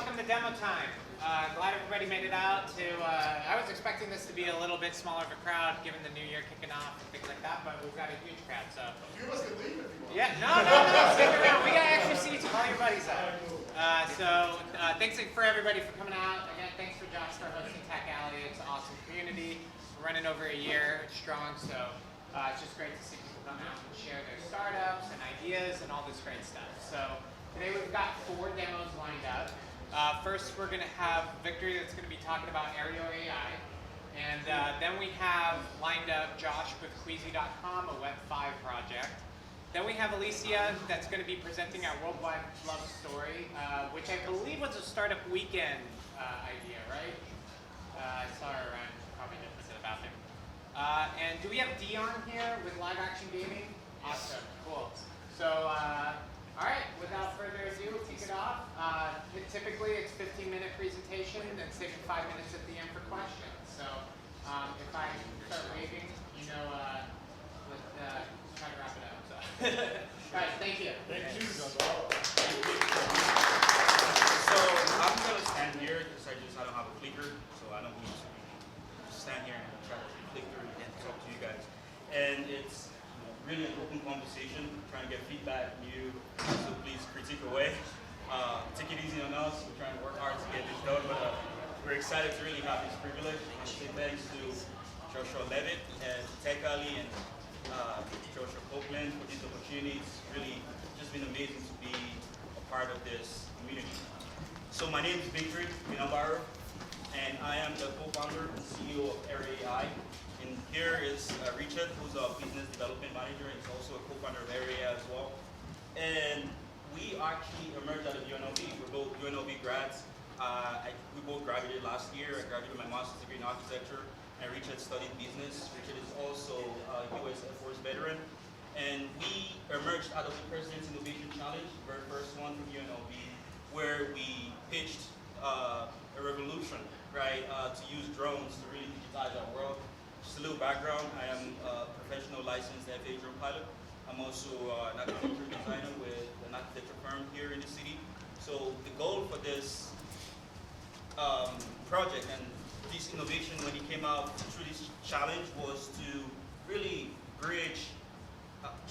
welcome to DemoTime. Glad everybody made it out to, I was expecting this to be a little bit smaller of a crowd given the new year kicking off and things like that, but we've got a huge crowd, so. A few of us can leave if you want. Yeah, no, stick around. We got extra seats, call your buddies out. Thanks for everybody for coming out. Again, thanks for Josh for hosting Tech Alley. It's an awesome community. We're running over a year strong, so it's just great to see people come out and share their startups and ideas and all this great stuff. So today we've got 4 demos lined up. First, we're going to have Victory that's going to be talking about AERO AI. And then we have lined up Josh with Queasy.com, a Web 5 project. Then we have Alicia that's going to be presenting our Worldwide Love Story, which I believe was a startup weekend idea, right? I saw her around, probably didn't sit about there. And do we have Dion here with Live Action Gaming? Awesome, cool. So, all right, without further ado, we'll kick it off. Typically, it's 15-minute presentation, then saving 5 minutes at the end for questions. So, if I start waving, you know, let's try to wrap it up. So, all right, thank you. Thank you. So I'm gonna stand here because I don't have a clicker, so I don't need to stand here and try to click through and talk to you guys. And it's really an open conversation, trying to get feedback from you, so please critique away. Take it easy on us, we're trying to work hard to get this done, but we're excited to really have this privilege. I want to say thanks to Josh Copeland and Tech Alley and Josh Copeland for these opportunities. It's really just been amazing to be a part of this community. So my name is Victory Binambaro, and I am the co-founder and CEO of AERO AI. And here is Richard, who's a business development manager, and he's also a co-founder of AERO AI as well. And we actually emerged out of UNLV. We're both UNLV grads. We both graduated last year. I graduated my master's degree in architecture, and Richard studied business. Richard is also a US Air Force veteran. And we emerged out of the President's Innovation Challenge, the very first one from UNLV, where we pitched a revolution, right, to use drones to really digitize our world. Just a little background, I am a professional licensed FAA drone pilot. I'm also an architecture designer with an architecture firm here in the city. So the goal for this project and this innovation when it came out through this challenge was to really bridge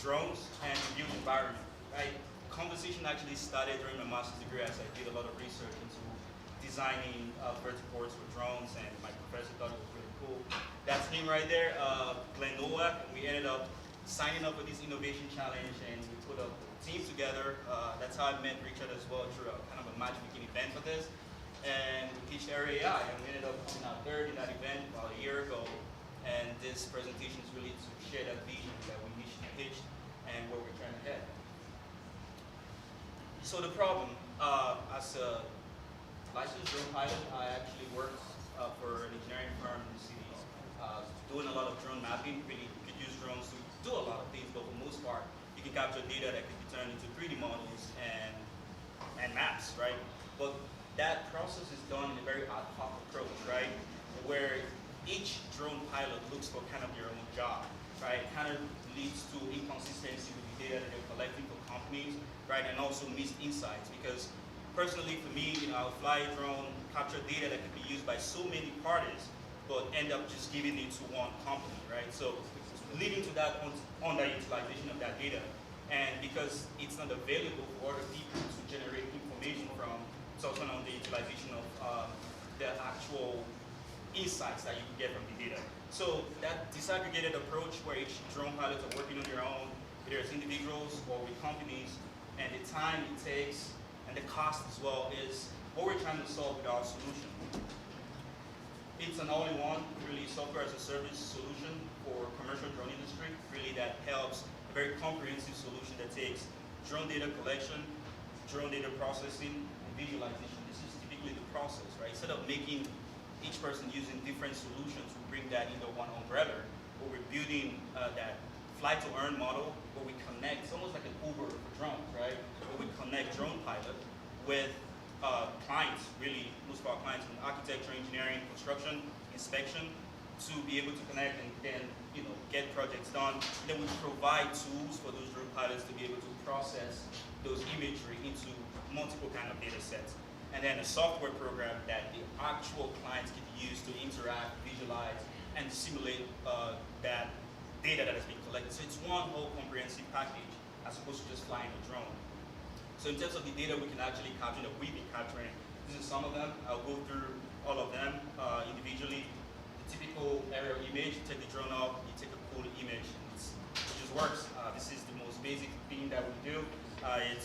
drones and the built environment, right? Conversation actually started during my master's degree as I did a lot of research into designing vertiports for drones, and my professor thought it was really cool. That's him right there, Glenn Nowak, and we ended up signing up for this innovation challenge, and we put a team together. That's how I met Richard as well through a kind of a matchmaking event for this. And we pitched AERO AI, and we ended up coming out third in that event about a year ago. And this presentation is really to share that vision that we initially pitched and where we're trying to head. So the problem, as a licensed drone pilot, I actually worked for an engineering firm in the city, doing a lot of drone mapping. Really, you could use drones to do a lot of things, but for the most part, you can capture data that can be turned into 3D models and maps, right? But that process is done in a very ad hoc approach, right? Where each drone pilot looks for kind of their own job, right? Kind of leads to inconsistency with the data that they're collecting for companies, right? And also missed insights, because personally for me, I'll fly a drone, capture data that can be used by so many parties, but end up just giving it to one company, right? So leading to that underutilization of that data. And because it's not available for other people to generate information from, it's also on the utilization of the actual insights that you can get from the data. So that disaggregated approach where each drone pilots are working on their own, whether it's individuals or with companies, and the time it takes and the cost as well is what we're trying to solve with our solution. It's an all-in-one, really software as a service solution for commercial drone industry, really that helps a very comprehensive solution that takes drone data collection, drone data processing, and visualization. This is typically the process, right? Instead of making each person using different solutions, we bring that into one umbrella, where we're building that fly-to-earn model, where we connect, it's almost like an Uber for drones, right? Where we connect drone pilot with clients, really, most of our clients in architecture, engineering, construction, inspection, to be able to connect and then, get projects done. Then we provide tools for those drone pilots to be able to process those imagery into multiple kind of data sets. and then a software program that the actual clients can use to interact, visualize, and simulate that data that has been collected. So it's one whole comprehensive package as opposed to just flying a drone. So in terms of the data we can actually capture that we've been capturing, this is some of them. I'll go through all of them individually. The typical aerial image, you take the drone off, you take a cool image, it just works. This is the most basic thing that we do. You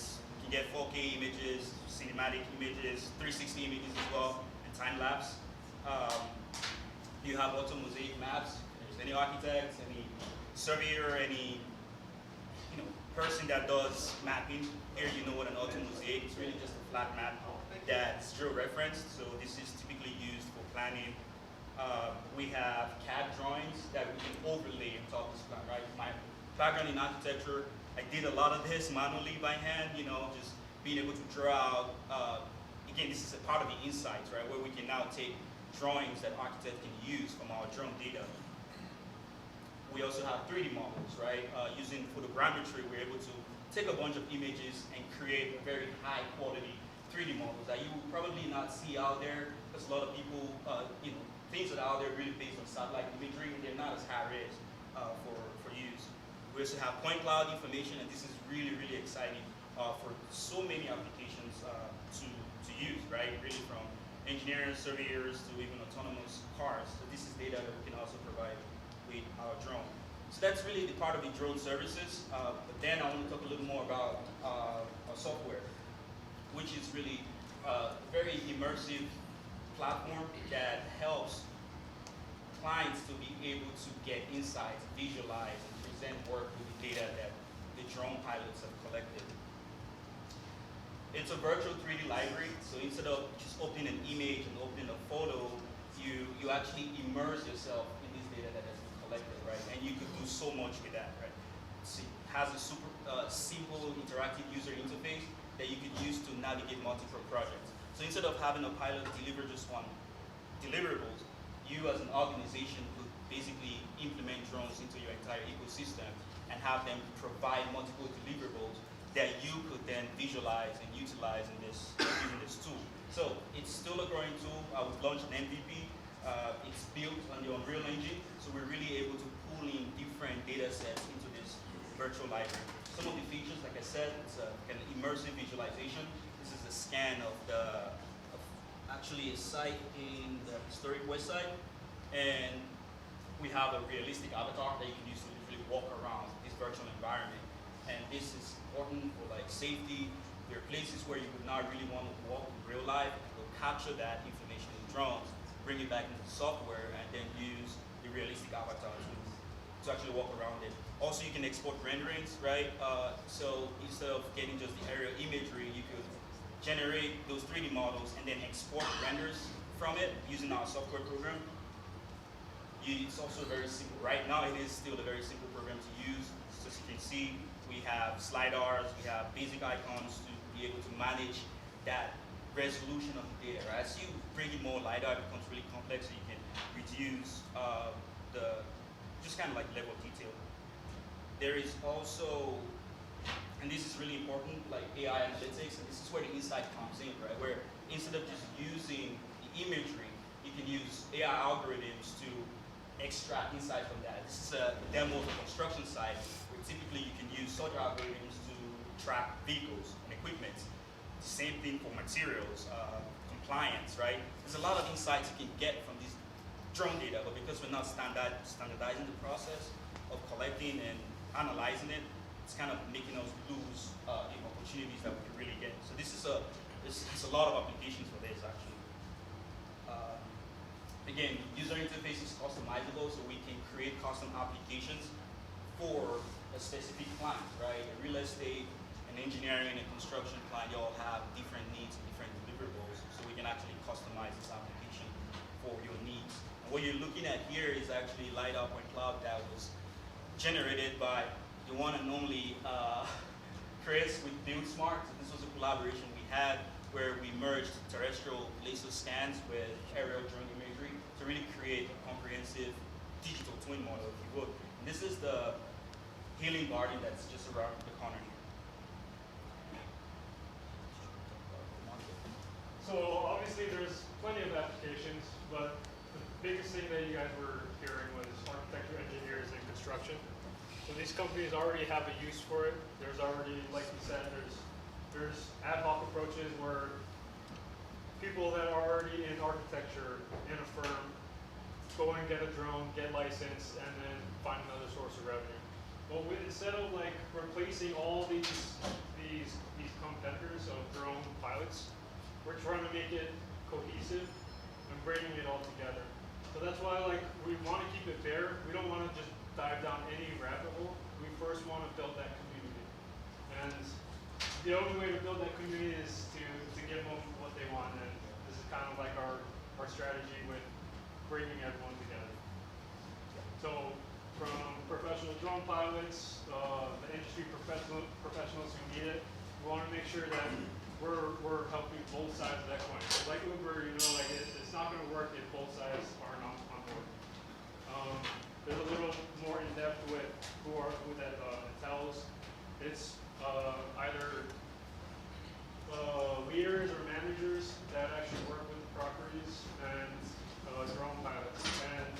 can get 4K images, cinematic images, 360 images as well, and time lapse. You have auto mosaic maps. If there's any architects, any surveyor, any person that does mapping, here you know what an auto mosaic is. Really just a flat map that's geo-referenced. So this is typically used for planning. We have CAD drawings that we can overlay on top of this plan, right? My background in architecture, I did a lot of this manually by hand, just being able to draw out, again, this is a part of the insights, right? Where we can now take drawings that architects can use from our drone data. We also have 3D models, right? Using photogrammetry, we're able to take a bunch of images and create a very high quality 3D models that you will probably not see out there, because a lot of people, things that are out there really based on satellite imagery, and they're not as high-res for use. We also have point cloud information, and this is really, really exciting for so many applications to use, right? Really from engineers, surveyors, to even autonomous cars. So this is data that we can also provide with our drone. So that's really the part of the drone services. But then I want to talk a little more about our software, which is really a very immersive platform that helps clients to be able to get insights, visualize, and present work with the data that the drone pilots have collected. It's a virtual 3D library, so instead of just opening an image and opening a photo, you actually immerse yourself in this data that has been collected, right? And you could do so much with that, right? It has a super simple interactive user interface that you could use to navigate multiple projects. So instead of having a pilot deliver just one deliverables, you as an organization could basically implement drones into your entire ecosystem and have them provide multiple deliverables that you could then visualize and utilize in using this tool. So it's still a growing tool. We've launched an MVP. It's built on the Unreal Engine, so we're really able to pull in different data sets into this virtual library. Some of the features, like I said, it's an immersive visualization. This is a scan of actually a site in the historic West Side, and we have a realistic avatar that you can use to literally walk around this virtual environment. And this is important for like safety. There are places where you would not really want to walk in real life. We'll capture that information in drones, bring it back into the software, and then use the realistic avatar to actually walk around it. Also, you can export renderings, right? So instead of getting just the aerial imagery, you could generate those 3D models and then export renders from it using our software program. It's also very simple. Right now, it is still a very simple program to use. So as you can see, we have sliders, we have basic icons to be able to manage that resolution of the data. Right? As you bring in more LiDAR, it becomes really complex, so you can reduce just kind of like level of detail. There is also, and this is really important, like AI analytics, and this is where the insight comes in, right? Where instead of just using the imagery, you can use AI algorithms to extract insight from that. This is a demo of the construction site, where typically you can use such algorithms to track vehicles and equipment. The same thing for materials, compliance, right? There's a lot of insights you can get from this drone data, but because we're not standardizing the process of collecting and analyzing it, it's kind of making us lose the opportunities that we can really get. So this is there's a lot of applications for this actually. Again, user interface is customizable, so we can create custom applications for a specific client, right? A real estate, an engineering, and a construction client, they all have different needs and different deliverables, so we can actually customize this application for your needs. And what you're looking at here is actually LiDAR point cloud that was generated by the one and only Chris with BuildSmart. So this was a collaboration we had where we merged terrestrial laser scans with aerial drone imagery to really create a comprehensive digital twin model, if you would. And this is the healing garden that's just around the corner here. So there's plenty of applications, but the biggest thing that you guys were hearing was architecture, engineers, and construction. So these companies already have a use for it. There's already, like you said, there's ad hoc approaches where people that are already in architecture in a firm go and get a drone, get licensed, and then find another source of revenue. But instead of like replacing all these competitors of drone pilots, we're trying to make it cohesive and bringing it all together. So that's why like we want to keep it fair. We don't want to just dive down any rabbit hole. We first want to build that community. And the only way to build that community is to give them what they want. And this is kind of like our strategy with bringing everyone together. So from professional drone pilots, the industry professionals who need it, we want to make sure that we're helping both sides of that coin. So like Uber, you know, like it's not going to work if both sides aren't on board. There's a little more in depth with who that entails. It's either leaders or managers that actually work with the properties and drone pilots. And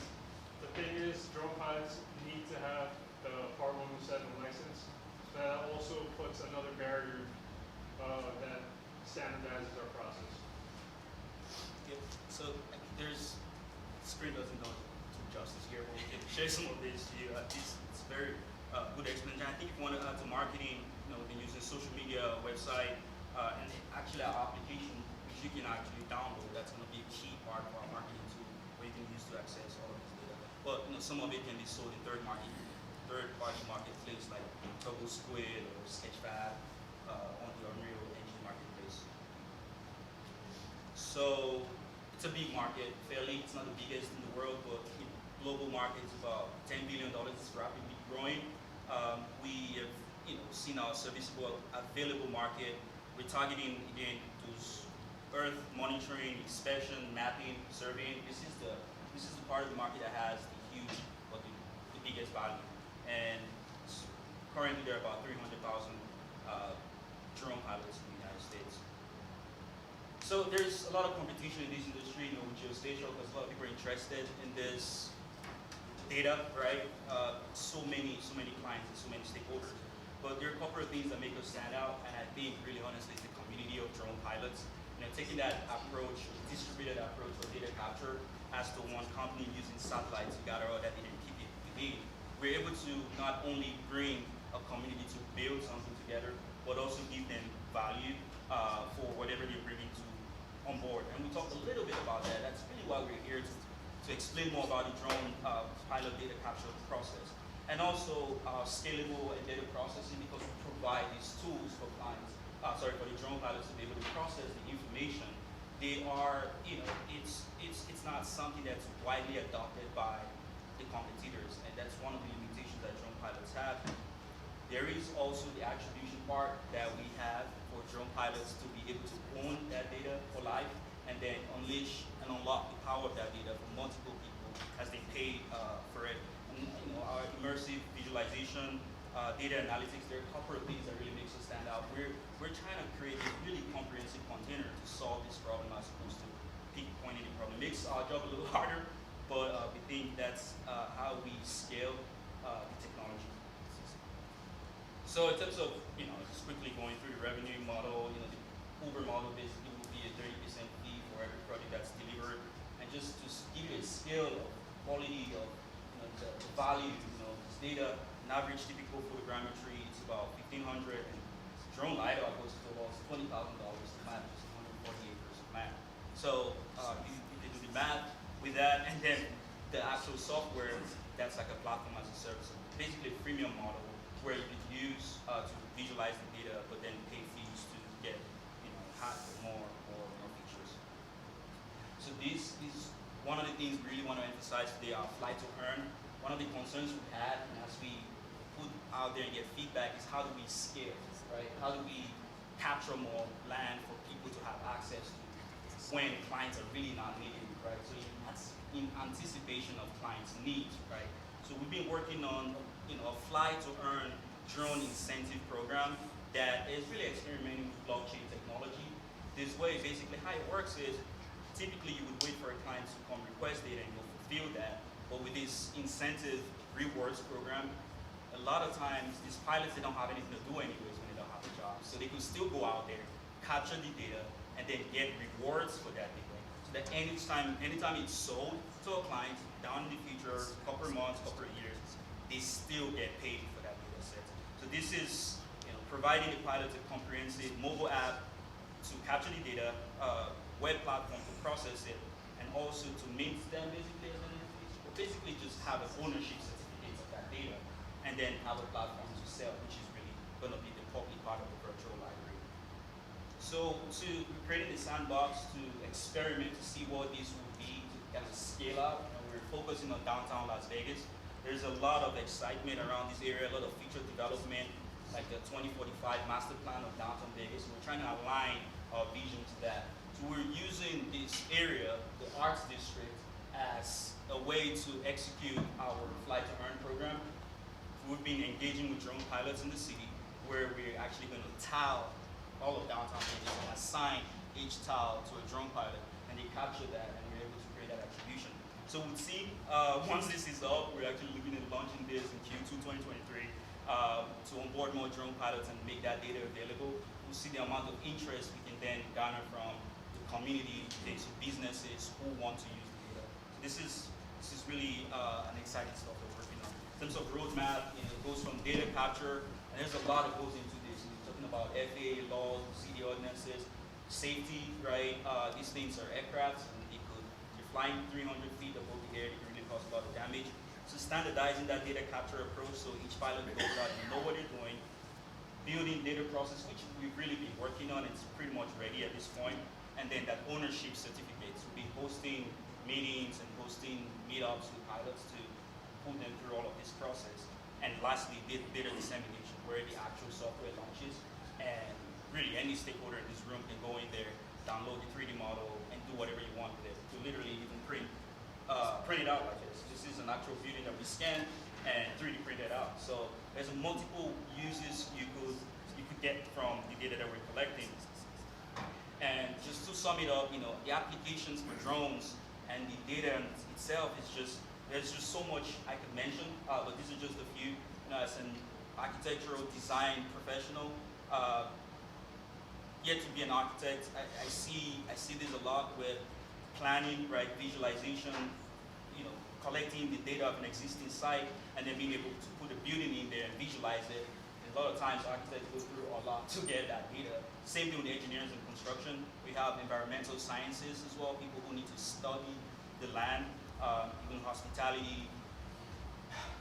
the thing is, drone pilots need to have the Part 107 license. So that also puts another barrier that standardizes our process. Yep. So there's screen doesn't do justice here, but we can share some of this to you. It's very good explanation. I think if you want to add to marketing, you know, we can use a social media website and actually our application, which you can actually download. That's going to be a key part of our marketing tool, where you can use to access all of this data. But you know, some of it can be sold in third-party marketplace like Turbo Squid or Sketchfab on the Unreal Engine marketplace. So it's a big market, fairly. It's not the biggest in the world, but global market is about $10 billion. It's rapidly growing. We have seen our serviceable available market. We're targeting again those Earth monitoring, inspection, mapping, surveying. This is the part of the market that has the huge, but the biggest value. And currently there are about 300,000 drone pilots in the United States. So there's a lot of competition in this industry, with geospatial, because a lot of people are interested in this data, right? So many clients and so many stakeholders. But there are a couple of things that make us stand out, and I think, really honestly, it's the community of drone pilots. Taking that approach, distributed approach for data capture, as to one company using satellites to gather all that data and keep it within, we're able to not only bring a community to build something together, but also give them value for whatever they're bringing on board. And we talked a little bit about that. That's really why we're here, to explain more about the drone pilot data capture process. And also scalable and data processing, because we provide these tools for clients, for the drone pilots to be able to process the information. They are, it's not something that's widely adopted by the competitors, and that's one of the limitations that drone pilots have. There is also the attribution part that we have for drone pilots to be able to own that data for life, and then unleash and unlock the power of that data for multiple people as they pay for it. And, our immersive visualization, data analytics, there are a couple of things that really makes us stand out. We're trying to create a really comprehensive container to solve this problem as opposed to pinpointing the problem. It makes our job a little harder, but we think that's how we scale the technology. So in terms of, just quickly going through the revenue model, the Uber model basically will be a 30% fee for every project that's delivered. And just to give you a scale of quality of the value, this data, an average typical photogrammetry, it's about $1,500, and drone LiDAR goes to about $20,000 to map, just 140 acres of map. So you can do the math with that, and then the actual software, that's like a platform as a service. Basically a freemium model where you could use to visualize the data, but then pay fees to get more features. So this is one of the things we really want to emphasize today, our fly to earn. One of the concerns we had, and as we put out there and get feedback, is how do we scale, right? How do we capture more land for people to have access to when clients are really not needing it, right? So that's in anticipation of clients' needs, right? So we've been working on a fly to earn drone incentive program that is really experimenting with blockchain technology. This way, basically how it works is typically you would wait for a client to come request data and you'll fulfill that. But with this incentive rewards program, a lot of times these pilots, they don't have anything to do anyways when they don't have a job. So they could still go out there, capture the data, and then get rewards for that data. So that anytime it's sold to a client down in the future, couple months, couple years, they still get paid for that data set. So this is providing the pilot a comprehensive mobile app to capture the data, web platform to process it, and also to mint them basically as an interface, or basically just have an ownership certificate of that data, and then have a platform to sell, which is really going to be the public part of the virtual library. So we're creating a sandbox to experiment to see what this will be to kind of scale out. We're focusing on downtown Las Vegas. There's a lot of excitement around this area, a lot of feature development, like the 2045 master plan of downtown Vegas. We're trying to align our vision to that. So we're using this area, the arts district, as a way to execute our Fly to Earn program. We've been engaging with drone pilots in the city, where we're actually going to tile all of downtown Vegas and assign each tile to a drone pilot, and they capture that, and we're able to create that attribution. So we'll see, once this is up, we're actually looking at launching this in Q2 2023 to onboard more drone pilots and make that data available. We'll see the amount of interest we can then garner from the community, so businesses who want to use the data. So this is really an exciting stuff that we're working on. In terms of roadmap, it goes from data capture, and there's a lot that goes into this. We're talking about FAA laws, city ordinances, safety, right? These things are aircrafts, and you're flying 300 feet above the air, it can really cause a lot of damage. So standardizing that data capture approach, so each pilot goes out and know what they're doing, building data process, which we've really been working on, it's pretty much ready at this point, and then that ownership certificate. So we'll be hosting meetings and hosting meetups with pilots to put them through all of this process. And lastly, data dissemination, where the actual software launches, and really any stakeholder in this room can go in there, download the 3D model, and do whatever you want with it. To literally even print it out like this. This is an actual building that we scan and 3D print it out. So there's multiple uses you could get from the data that we're collecting. And just to sum it up, the applications for drones and the data itself is there's just so much I could mention, but these are just a few. As an architectural design professional, yet to be an architect, I see this a lot with planning, right, visualization, collecting the data of an existing site, and then being able to put a building in there and visualize it. And a lot of times architects go through a lot to get that data. Same thing with engineers and construction. We have environmental sciences as well, people who need to study the land, even hospitality.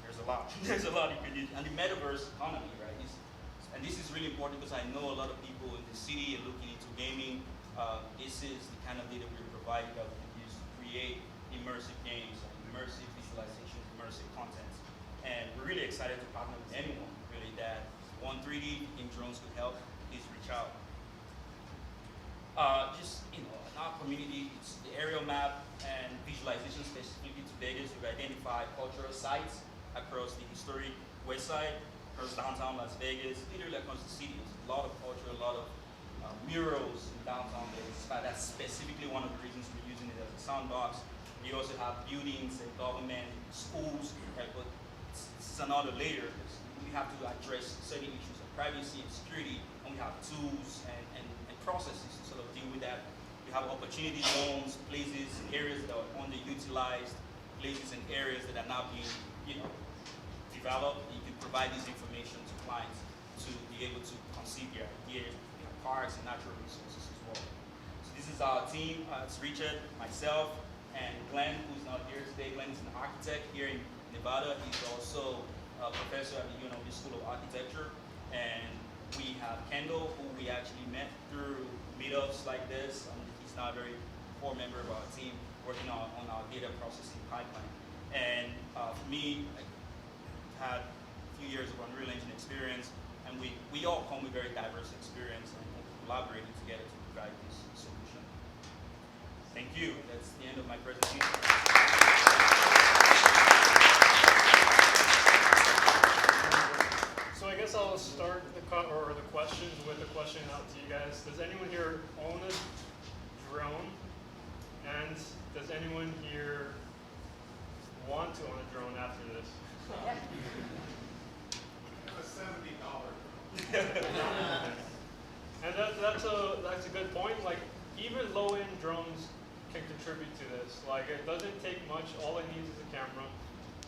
There's a lot. There's a lot you can do. And the metaverse economy, right? And this is really important because I know a lot of people in the city are looking into gaming. This is the kind of data we're providing that we can use to create immersive games, immersive visualization, immersive content. And we're really excited to partner with anyone, really, that want 3D in drones could help, please reach out. In our community, it's the aerial map and visualization specifically to Vegas. We've identified cultural sites across the historic west side, across downtown Las Vegas, literally across the city. There's a lot of culture, a lot of murals in downtown Vegas. That's specifically one of the reasons we're using it as a sandbox. We also have buildings and government, schools, right? But this is another layer. We have to address certain issues of privacy and security, and we have tools and processes to sort of deal with that. We have opportunity zones, places, areas that are underutilized, places and areas that are now being, developed. You can provide this information to clients to be able to conceive their ideas. We have parks and natural resources as well. So this is our team. It's Richard, myself, and Glenn, who's not here today. Glenn is an architect here in Nevada. He's also a professor at the UNLV School of Architecture. And we have Kendall, who we actually met through meetups like this. He's now a very core member of our team, working on our data processing pipeline. And for me, I had a few years of Unreal Engine experience, and we all come with very diverse experience and collaborating together to provide this solution. Thank you. That's the end of my presentation. So I guess I'll start the questions with a question out to you guys. Does anyone here own a drone? And that's a good point. Like, even low-end drones can contribute to this. Like, it doesn't take much. All it needs is a camera,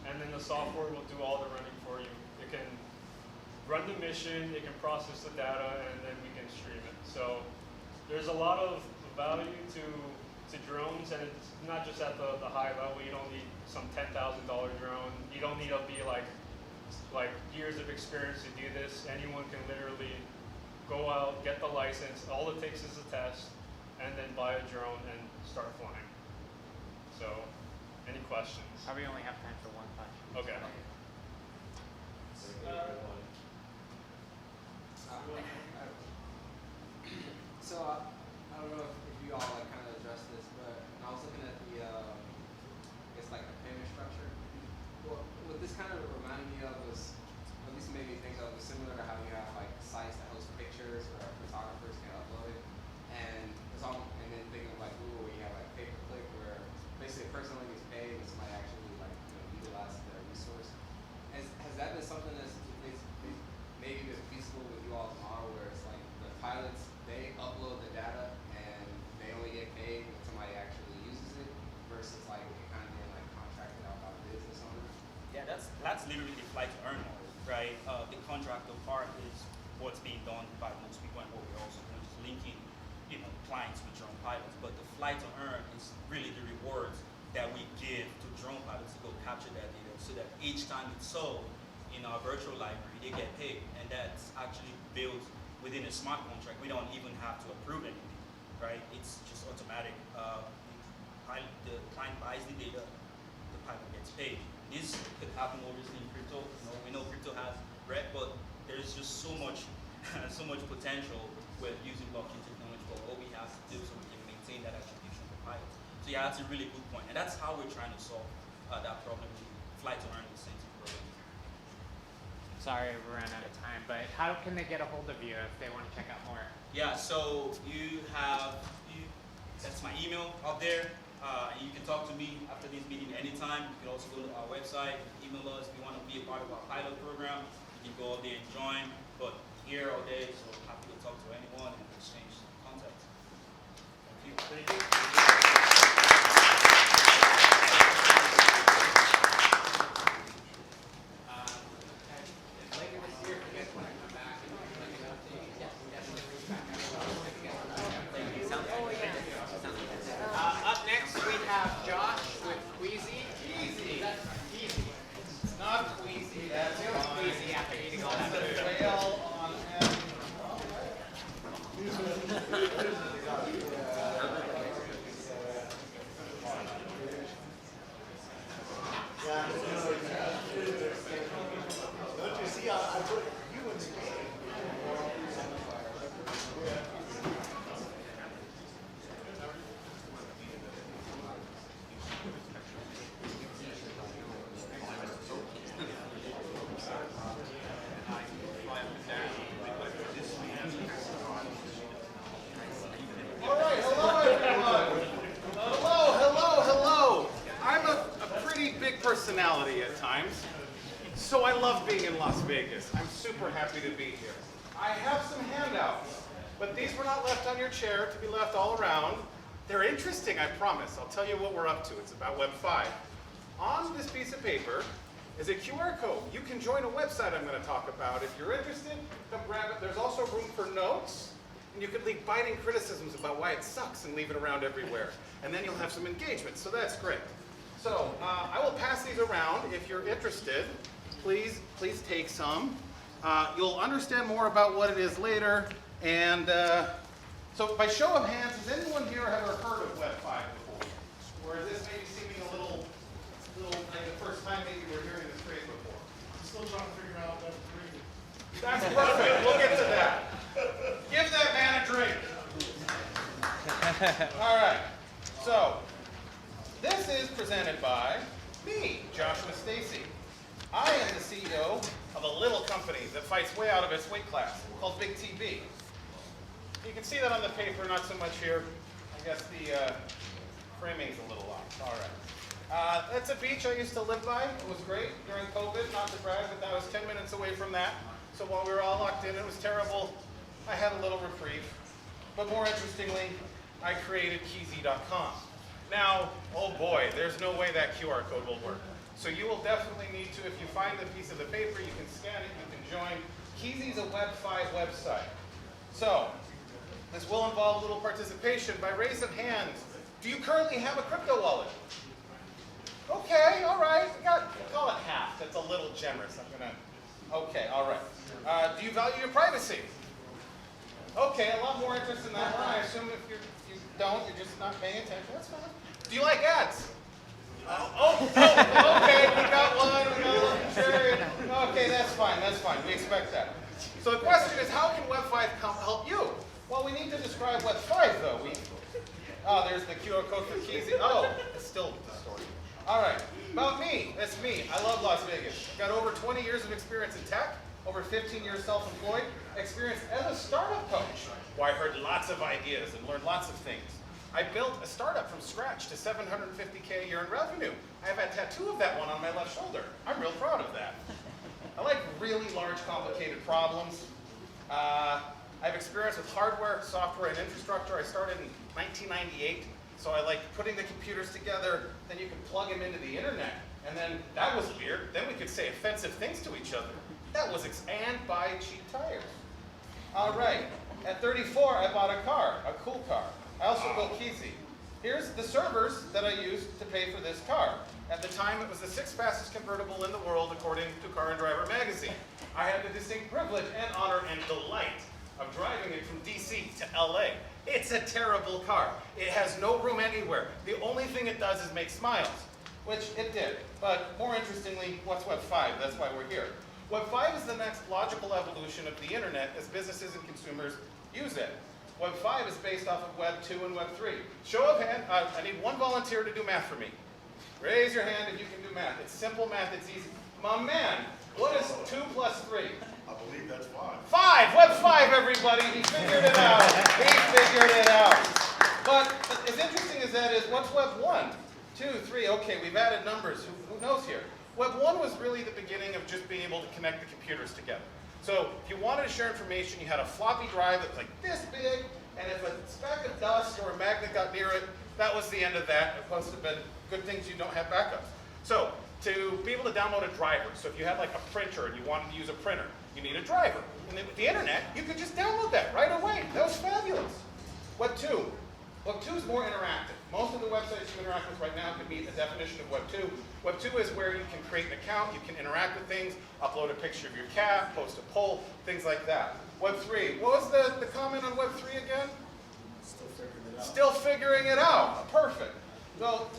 and then the software will do all the running for you. It can run the mission, it can process the data, and then we can stream it. So there's a lot of value to drones, and it's not just at the high level. You don't need some $10,000 drone. You don't need to be like years of experience to do this. Anyone can literally go out, get the license. All it takes is a test, and then buy a drone and start flying. So, any questions? Probably only have time for one question. Okay. So I don't know if you all like kind of addressed this, but when I was looking at the, I guess like the payment structure, what this kind of reminded me of was, at least made me think of, was similar to how you have like sites that host pictures where photographers can upload it, and it's all, and then thinking of like Google where you have like pay per click where basically a person only gets paid and somebody actually like utilizes their resource. Has that been something that's maybe been feasible with you all's model where it's like the pilots, they upload the data and they only get paid when somebody actually uses it versus like it kind of being like contracted out by the business owner? Yeah, that's literally the flight to earn model, right? The contractor part is what's being done by most people, and what we're also doing is linking, clients with drone pilots. But the flight to earn is really the rewards that we give to drone pilots to go capture that data, so that each time it's sold in our virtual library, they get paid, and that's actually built within a smart contract. We don't even have to approve anything, right? It's just automatic. The client buys the data, the pilot gets paid. This could happen obviously in crypto. We know crypto has red, but there's just so much, so much potential with using blockchain technology for what we have to do so we can maintain that attribution for pilots. So yeah, that's a really good point, and that's how we're trying to solve that problem with flight to earn incentive program. Sorry, we ran out of time, but how can they get a hold of you if they want to check out more? Yeah, so that's my email out there. You can talk to me after this meeting anytime. You can also go to our website, email us if you want to be a part of our pilot program. You can go out there and join. But here all day, so happy to talk to anyone and exchange contacts. Thank you. Thank you. Up next, we have Josh with Queasy. Easy. Not Queasy. That's Queasy after eating all that food. Don't you see, I put you in the game. All right, hello everyone. Hello. I'm a pretty big personality at times, so I love being in Las Vegas. I'm super happy to be here. I have some handouts, but these were not left on your chair to be left all around. They're interesting, I promise. I'll tell you what we're up to. It's about Web 5. On this piece of paper is a QR code. You can join a website I'm going to talk about. If you're interested, come grab it. There's also room for notes, and you could leave biting criticisms about why it sucks and leave it around everywhere. And then you'll have some engagement, so that's great. So I will pass these around. If you're interested, please take some. You'll understand more about what it is later. And so by show of hands, has anyone here ever heard of Web 5 before? Or is this maybe seeming a little like the first time maybe we're hearing this phrase before? I'm still trying to figure out Web 3. That's perfect. We'll get to that. Give that man a drink. All right. So this is presented by me, Joshua Stacy. I am the CEO of a little company that fights way out of its weight class called Big TV. You can see that on the paper, not so much here. I guess the framing's a little off. All right. That's a beach I used to live by. It was great during COVID, not to brag, but I was 10 minutes away from that. So while we were all locked in, it was terrible. I had a little reprieve. but more interestingly, I created Keezy.com. Now, oh boy, there's no way that QR code will work. So you will definitely need to, if you find the piece of the paper, you can scan it, you can join. Keezy's a Web 5 website. So, this will involve a little participation by raise of hands. Do you currently have a crypto wallet? Okay, all right. Call it half. That's a little generous. Okay, all right. Do you value your privacy? Okay, a lot more interest in that one. I assume if you don't, you're just not paying attention. That's fine. Do you like ads? Okay, we got one. We got a little contrarian. Okay, that's fine. That's fine. We expect that. So the question is, how can Web 5 help you? Well, we need to describe Web 5, though. There's the QR code for Keezy. Oh, it's still distorted. All right, about me. That's me. I love Las Vegas. Got over 20 years of experience in tech, over 15 years self-employed, experience as a startup coach, where I heard lots of ideas and learned lots of things. I built a startup from scratch to $750K a year in revenue. I have a tattoo of that one on my left shoulder. I'm real proud of that. I like really large, complicated problems. I have experience with hardware, software, and infrastructure. I started in 1998, so I like putting the computers together. Then you can plug them into the internet, and then that was weird. Then we could say offensive things to each other. That was and buy cheap tires. All right, at 34, I bought a car, a cool car. I also built Keezy. Here's the servers that I used to pay for this car. At the time, it was the 6th fastest convertible in the world, according to Car and Driver magazine. I had the distinct privilege and honor and delight of driving it from DC to LA. It's a terrible car. It has no room anywhere. The only thing it does is make smiles, which it did. But more interestingly, what's Web 5? That's why we're here. Web 5 is the next logical evolution of the internet as businesses and consumers use it. Web 5 is based off of Web 2 and Web 3. Show of hand, I need one volunteer to do math for me. Raise your hand if you can do math. It's simple math, it's easy. My man, what is 2 plus 3? I believe that's 5. 5! Web 5, everybody! He figured it out. He figured it out. But as interesting as that is, what's Web 1? 2, 3, okay, we've added numbers. Who knows here? Web 1 was really the beginning of just being able to connect the computers together. So if you wanted to share information, you had a floppy drive that was like this big, and if a speck of dust or a magnet got near it, that was the end of that. It must have been good things you don't have backups. So to be able to download a driver, so if you had like a printer and you wanted to use a printer, you need a driver. And with the internet, you could just download that right away. That was fabulous. Web 2. Web 2 is more interactive. Most of the websites you interact with right now could meet the definition of Web 2. Web 2 is where you can create an account, you can interact with things, upload a picture of your cat, post a poll, things like that. Web 3. What was the comment on Web 3 again? Still figuring it out. Perfect. Well,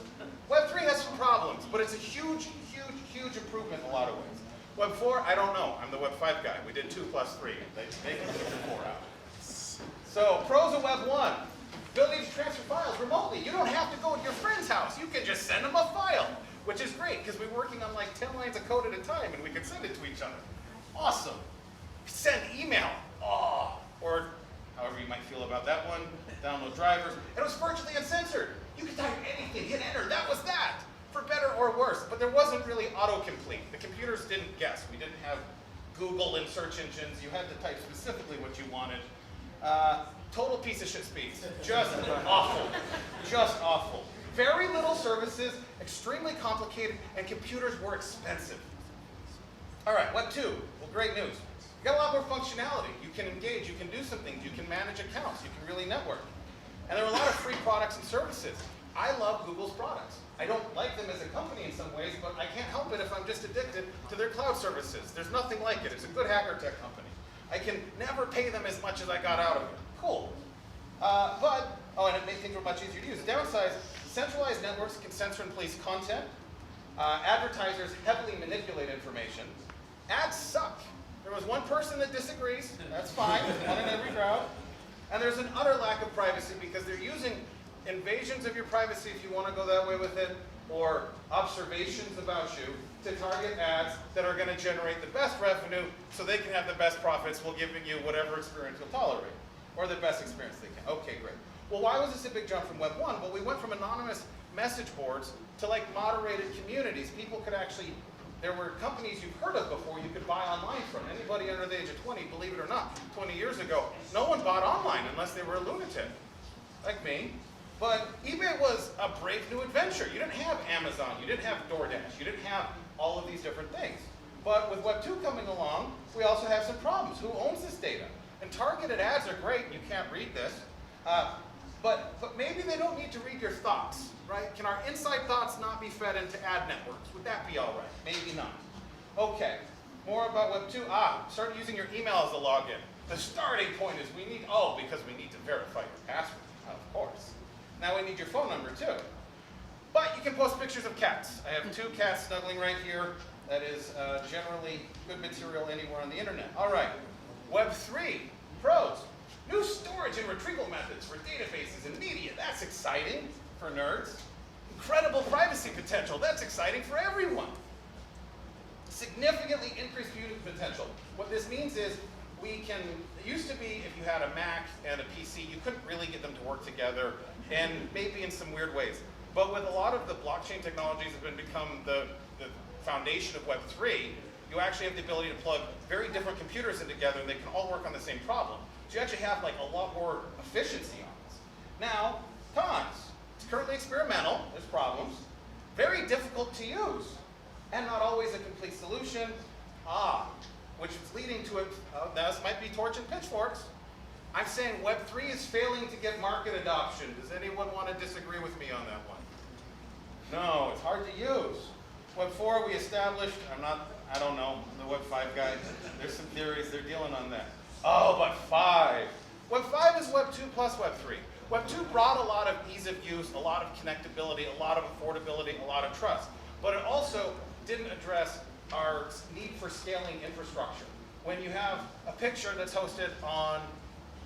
Web 3 has some problems, but it's a huge, huge, huge improvement in a lot of ways. Web 4, I don't know. I'm the Web 5 guy. We did 2 plus 3. They can figure 4 out. So, pros of Web 1. Ability to transfer files remotely. You don't have to go to your friend's house. You can just send them a file, which is great because we're working on like 10 lines of code at a time and we can send it to each other. Awesome. Send email. Oh, or however you might feel about that one. Download drivers. It was virtually uncensored. You could type anything, hit enter. That was that, for better or worse. But there wasn't really autocomplete. The computers didn't guess. We didn't have Google and search engines. You had to type specifically what you wanted. Total piece of shit speeds. Just awful. Just awful. Very little services, extremely complicated, and computers were expensive. All right, Web 2. Well, great news. You got a lot more functionality. You can engage, you can do some things, you can manage accounts, you can really network. And there are a lot of free products and services. I love Google's products. I don't like them as a company in some ways, but I can't help it if I'm just addicted to their cloud services. There's nothing like it. It's a good hacker tech company. I can never pay them as much as I got out of it. Cool. And it made things much easier to use. Downsides, centralized networks can censor and police content. Advertisers heavily manipulate information. Ads suck. There was one person that disagrees. That's fine. There's one in every crowd. And there's an utter lack of privacy because they're using invasions of your privacy, if you want to go that way with it, or observations about you to target ads that are going to generate the best revenue so they can have the best profits while giving you whatever experience you'll tolerate, or the best experience they can. Okay, great. Well, why was this a big jump from Web 1? Well, we went from anonymous message boards to like moderated communities. People could actually there were companies you've heard of before you could buy online from. Anybody under the age of 20, believe it or not, 20 years ago, no one bought online unless they were a lunatic, like me. But eBay was a brave new adventure. You didn't have Amazon, you didn't have DoorDash, you didn't have all of these different things. But with Web 2 coming along, we also have some problems. Who owns this data? And targeted ads are great, and you can't read this. But maybe they don't need to read your thoughts, right? Can our inside thoughts not be fed into ad networks? Would that be all right? Maybe not. Okay, more about Web 2. Start using your email as a login. The starting point is because we need to verify your password, of course. Now we need your phone number too. But you can post pictures of cats. I have 2 cats snuggling right here. That is generally good material anywhere on the internet. All right, Web 3, pros. New storage and retrieval methods for databases and media. That's exciting for nerds. Incredible privacy potential. That's exciting for everyone. Significantly increased viewing potential. What this means is it used to be if you had a Mac and a PC, you couldn't really get them to work together, and maybe in some weird ways. But with a lot of the blockchain technologies that have become the foundation of Web 3, you actually have the ability to plug very different computers in together and they can all work on the same problem. So you actually have like a lot more efficiency on this. Now, cons. It's currently experimental, there's problems. Very difficult to use, and not always a complete solution. Which is leading to this might be torch and pitchforks. I'm saying Web 3 is failing to get market adoption. Does anyone want to disagree with me on that one? No, it's hard to use. Web 4 we established, I don't know, I'm the Web 5 guy. There's some theories, they're dealing on that. Oh, but 5. Web 5 is Web 2 plus Web 3. Web 2 brought a lot of ease of use, a lot of connectability, a lot of affordability, a lot of trust. But it also didn't address our need for scaling infrastructure. When you have a picture that's hosted on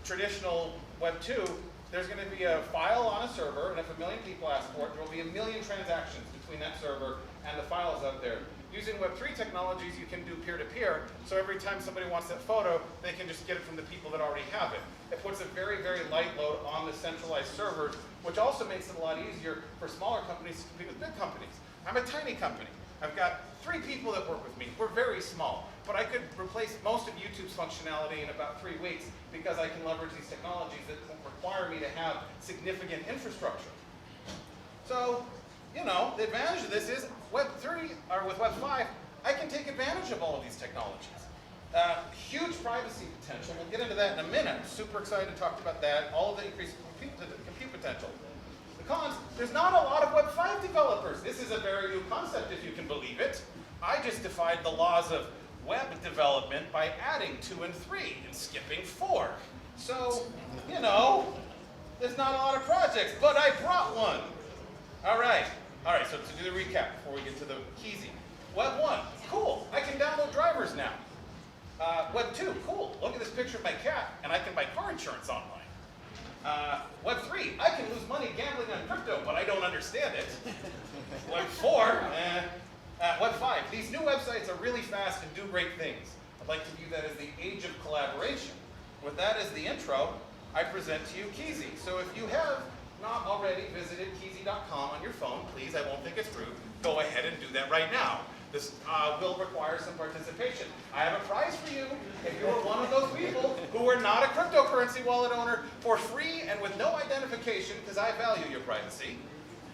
traditional Web 2, there's going to be a file on a server, and if 1 million people ask for it, there will be 1 million transactions between that server and the files out there. Using Web 3 technologies, you can do peer-to-peer, so every time somebody wants that photo, they can just get it from the people that already have it. It puts a very, very light load on the centralized servers, which also makes it a lot easier for smaller companies to compete with big companies. I'm a tiny company. I've got 3 people that work with me. We're very small, but I could replace most of YouTube's functionality in about 3 weeks because I can leverage these technologies that don't require me to have significant infrastructure. So, you know, the advantage of this is with Web 5, I can take advantage of all of these technologies. Huge privacy potential. We'll get into that in a minute. I'm super excited to talk about that. All of the increased compute potential. The cons, there's not a lot of Web 5 developers. This is a very new concept, if you can believe it. I just defied the laws of web development by adding 2 and 3 and skipping 4. So, you know, there's not a lot of projects, but I brought one. All right, so to do the recap before we get to the Keezy. Web 1, cool, I can download drivers now. Web 2, cool, look at this picture of my cat, and I can buy car insurance online. Web 3, I can lose money gambling on crypto, but I don't understand it. Web 4, Web 5, these new websites are really fast and do great things. I'd like to view that as the age of collaboration. With that as the intro, I present to you Keezy. So if you have not already visited Keezy.com on your phone, please, I won't think it's rude, go ahead and do that right now. This will require some participation. I have a prize for you if you are one of those people who are not a cryptocurrency wallet owner for free and with no identification, because I value your privacy.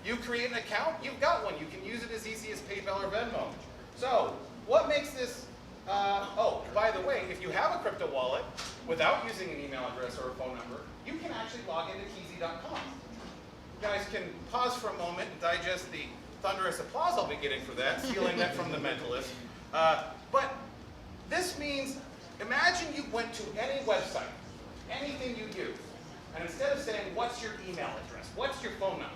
You create an account, you've got one. You can use it as easy as PayPal or Venmo. So, what makes this, by the way, if you have a crypto wallet without using an email address or a phone number, you can actually log into Keezy.com. You guys can pause for a moment and digest the thunderous applause I'll be getting for that, stealing that from the mentalist. But this means, imagine you went to any website, anything you use, and instead of saying, what's your email address, what's your phone number,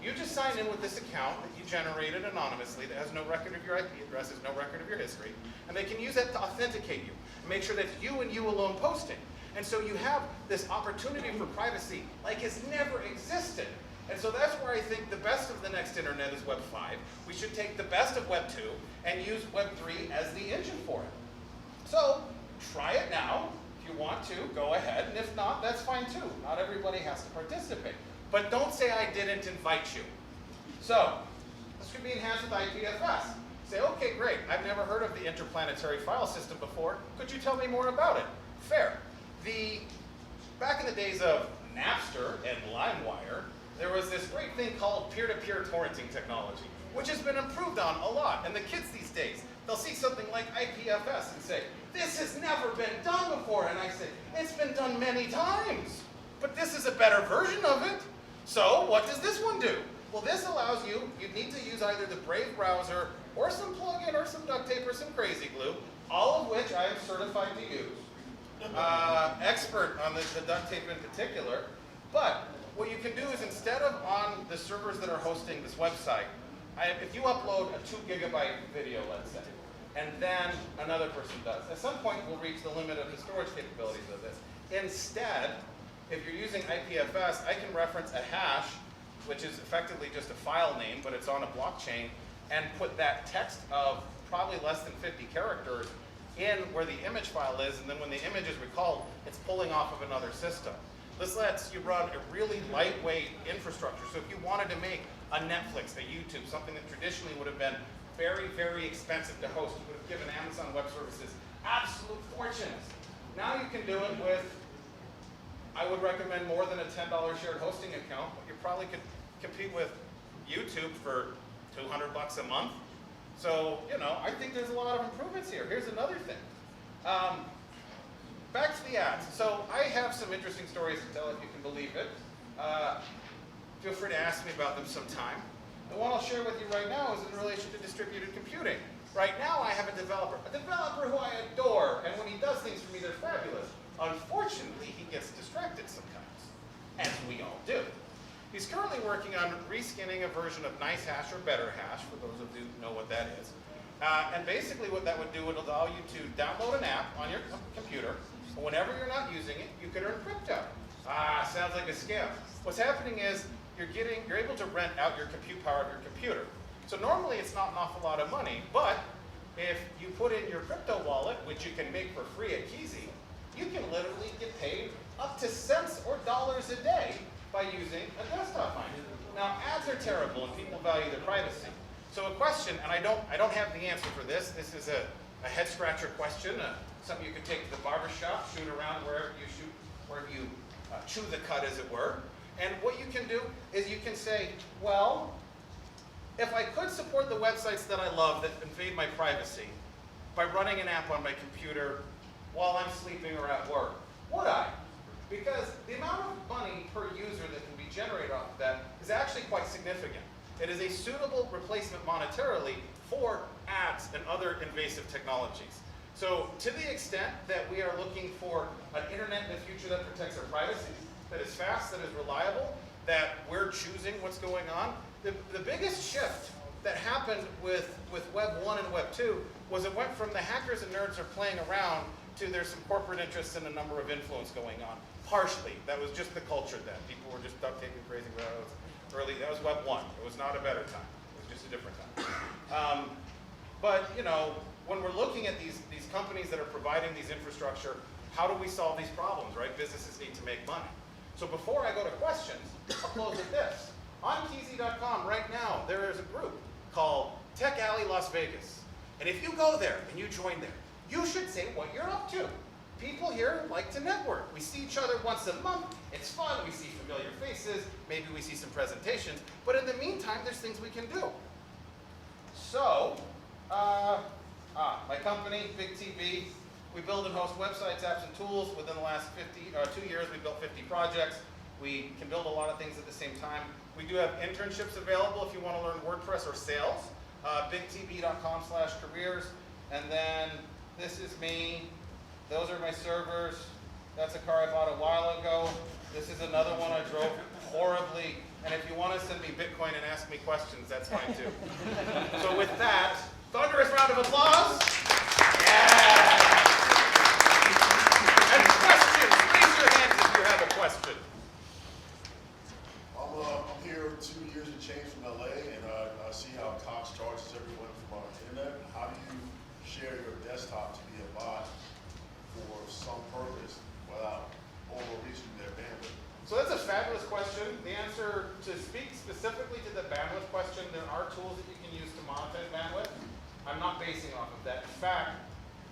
you just sign in with this account that you generated anonymously that has no record of your IP address, has no record of your history, and they can use that to authenticate you and make sure that it's you and you alone posting. And so you have this opportunity for privacy like has never existed. And so that's where I think the best of the next internet is Web 5. We should take the best of Web 2 and use Web 3 as the engine for it. So try it now. If you want to, go ahead. And if not, that's fine too. Not everybody has to participate. But don't say I didn't invite you. So this could be enhanced with IPFS. Say, okay, great, I've never heard of the interplanetary file system before. Could you tell me more about it? Fair. Back in the days of Napster and LimeWire, there was this great thing called peer-to-peer torrenting technology, which has been improved on a lot. And the kids these days, they'll see something like IPFS and say, this has never been done before. And I say, it's been done many times, but this is a better version of it. So what does this one do? Well, this allows you need to use either the Brave browser or some plugin or some duct tape or some crazy glue, all of which I am certified to use. Expert on the duct tape in particular. But what you can do is instead of on the servers that are hosting this website, if you upload a 2 gigabyte video, let's say, and then another person does, at some point we'll reach the limit of the storage capabilities of this. Instead, if you're using IPFS, I can reference a hash, which is effectively just a file name, but it's on a blockchain, and put that text of probably less than 50 characters in where the image file is, and then when the image is recalled, it's pulling off of another system. This lets you run a really lightweight infrastructure. So if you wanted to make a Netflix, a YouTube, something that traditionally would have been very, very expensive to host, you would have given Amazon Web Services absolute fortunes. Now you can do it with, I would recommend more than a $10 shared hosting account, but you probably could compete with YouTube for $200 a month. So, I think there's a lot of improvements here. Here's another thing. Back to the ads. So I have some interesting stories to tell if you can believe it. Feel free to ask me about them sometime. The one I'll share with you right now is in relation to distributed computing. Right now I have a developer who I adore, and when he does things for me, they're fabulous. Unfortunately, he gets distracted sometimes, as we all do. He's currently working on reskinning a version of NiceHash or BetterHash, for those of you who know what that is. And basically what that would do, it would allow you to download an app on your computer, and whenever you're not using it, you could earn crypto. Sounds like a scam. What's happening is you're able to rent out your compute power of your computer. So normally it's not an awful lot of money, but if you put in your crypto wallet, which you can make for free at Keezy, you can literally get paid up to cents or dollars a day by using a desktop miner. Now, ads are terrible and people value their privacy. So a question, and I don't have the answer for this. This is a head scratcher question, something you could take to the barber shop, shoot around wherever you chew the cut, as it were. And what you can do is you can say, well, if I could support the websites that I love that invade my privacy by running an app on my computer while I'm sleeping or at work, would I? Because the amount of money per user that can be generated off of that is actually quite significant. It is a suitable replacement monetarily for ads and other invasive technologies. So to the extent that we are looking for an internet in the future that protects our privacy, that is fast, that is reliable, that we're choosing what's going on, the biggest shift that happened with Web 1 and Web 2 was it went from the hackers and nerds are playing around to there's some corporate interests and a number of influence going on. Partially, that was just the culture then. People were just duct taping crazy roads. Early, that was Web 1. It was not a better time. It was just a different time. But when we're looking at these companies that are providing these infrastructure, how do we solve these problems, right? Businesses need to make money. So before I go to questions, I'll close with this. On Keezy.com right now, there is a group called Tech Alley Las Vegas. And if you go there and you join there, you should say what you're up to. People here like to network. We see each other once a month. It's fun. We see familiar faces. Maybe we see some presentations. But in the meantime, there's things we can do. So, my company, Big TV, we build and host websites, apps, and tools. Within the last 2 years, we built 50 projects. We can build a lot of things at the same time. We do have internships available if you want to learn WordPress or sales. BigTV.com/careers. And then this is me. Those are my servers. That's a car I bought a while ago. This is another one I drove horribly. And if you want to send me Bitcoin and ask me questions, that's fine too. So with that, thunderous round of applause. Yeah. And questions. Raise your hands if you have a question. I'm here 2 years and change from LA, and I see how Cox charges everyone from our internet. How do you share your desktop to be a bot for some purpose without overreaching their bandwidth? So that's a fabulous question. The answer, to speak specifically to the bandwidth question, there are tools that you can use to monetize bandwidth. I'm not basing off of that. In fact,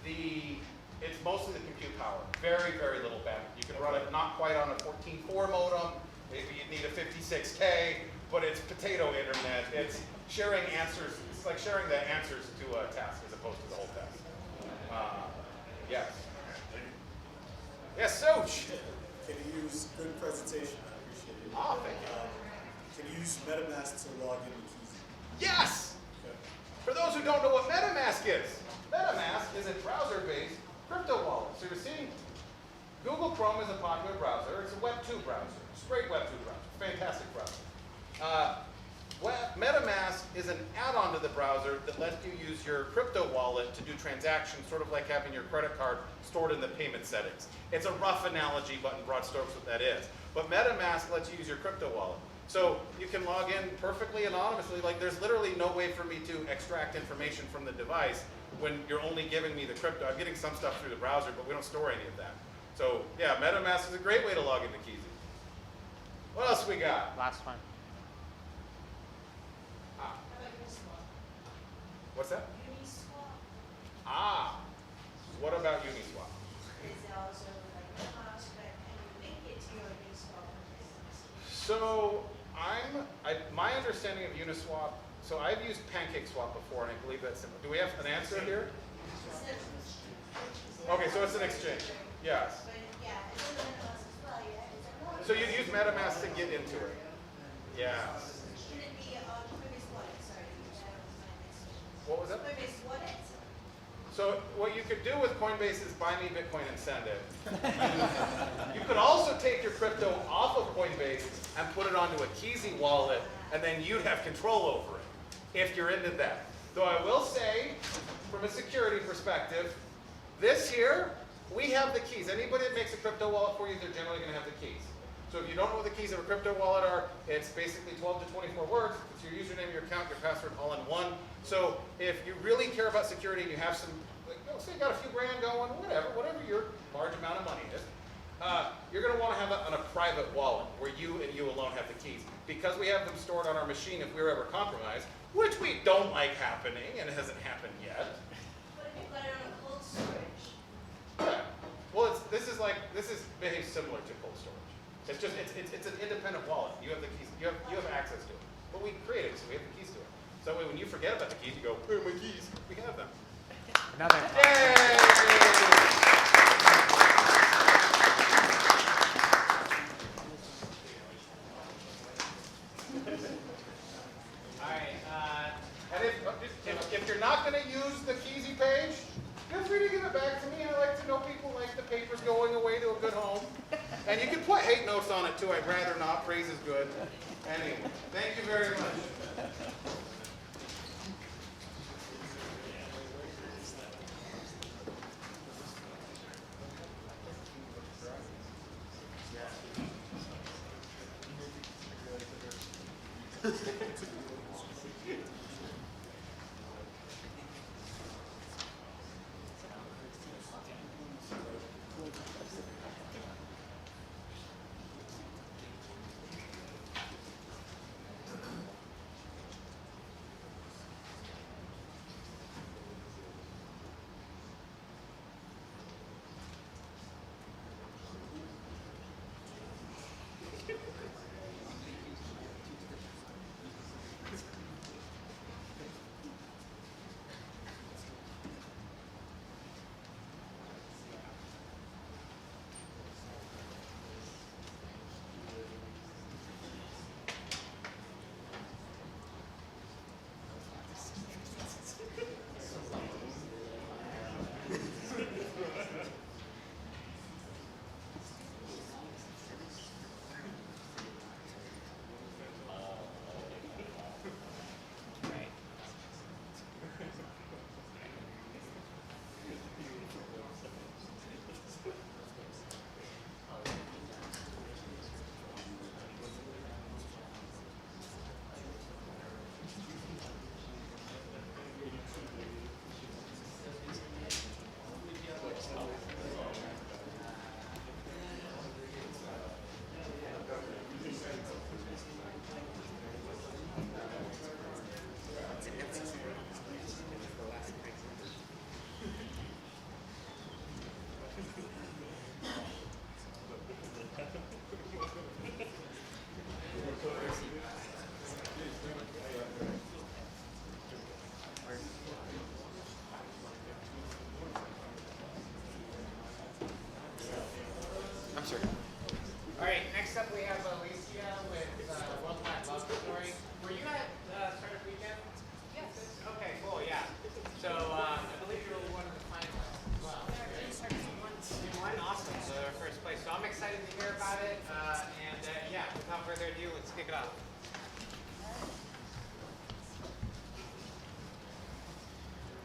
it's mostly the compute power. Very, very little bandwidth. You can run it not quite on a 14.4 modem. Maybe you'd need a 56K, but it's potato internet. It's sharing answers. It's like sharing the answers to a task as opposed to the whole task. Yes. Yes, Soch. Can you use good presentation? I appreciate it. Ah, thank you. Can you use MetaMask to log in with keys? Yes! Okay. For those who don't know what MetaMask is, MetaMask is a browser-based crypto wallet. So you're seeing Google Chrome is a popular browser. It's a Web 2 browser, straight Web 2 browser, fantastic browser. MetaMask is an add-on to the browser that lets you use your crypto wallet to do transactions, sort of like having your credit card stored in the payment settings. It's a rough analogy, but in broad strokes what that is. But MetaMask lets you use your crypto wallet. So you can log in perfectly anonymously. Like there's literally no way for me to extract information from the device when you're only giving me the crypto. I'm getting some stuff through the browser, but we don't store any of that. So yeah, MetaMask is a great way to log into Keezy. What else we got? Last one. What's that? Uniswap Ah, what about Uniswap? is also like a prospect, and you link it to your Uniswap business. So my understanding of Uniswap, so I've used PancakeSwap before, and I believe that's simple. Do we have an answer here? Okay, so it's an exchange. Yes. But yeah, it's a MetaMask as well, yeah. It's a wallet. So you'd use MetaMask to get into it. Yes. Can it be Coinbase wallet? Sorry, that was my next question. What was that? Coinbase wallet? So what you could do with Coinbase is buy me Bitcoin and send it. You could also take your crypto off of Coinbase and put it onto a Keezy wallet, and then you'd have control over it, if you're into that. Though I will say, from a security perspective, this here, we have the keys. Anybody that makes a crypto wallet for you, they're generally going to have the keys. So if you don't know what the keys of a crypto wallet are, it's basically 12 to 24 words. It's your username, your account, your password, all in one. So if you really care about security and you have some, like, say you got a few grand going, whatever your large amount of money is, you're going to want to have it on a private wallet where you and you alone have the keys. Because we have them stored on our machine if we're ever compromised, which we don't like happening, and it hasn't happened yet. What if you got it on cold storage? Yeah. Well, this behaves similar to cold storage. It's just it's an independent wallet. You have the keys. You have access to it. But we created it, so we have the keys to it. So that way, when you forget about the keys, you go, "Oh, my keys." We have them. Another. Yay! All right. And if you're not going to use the Keezy page, feel free to give it back to me. I like to know people like the papers going away to a good home. And you can put hate notes on it too. I'd rather not. Praise is good. Anyway, thank you very much.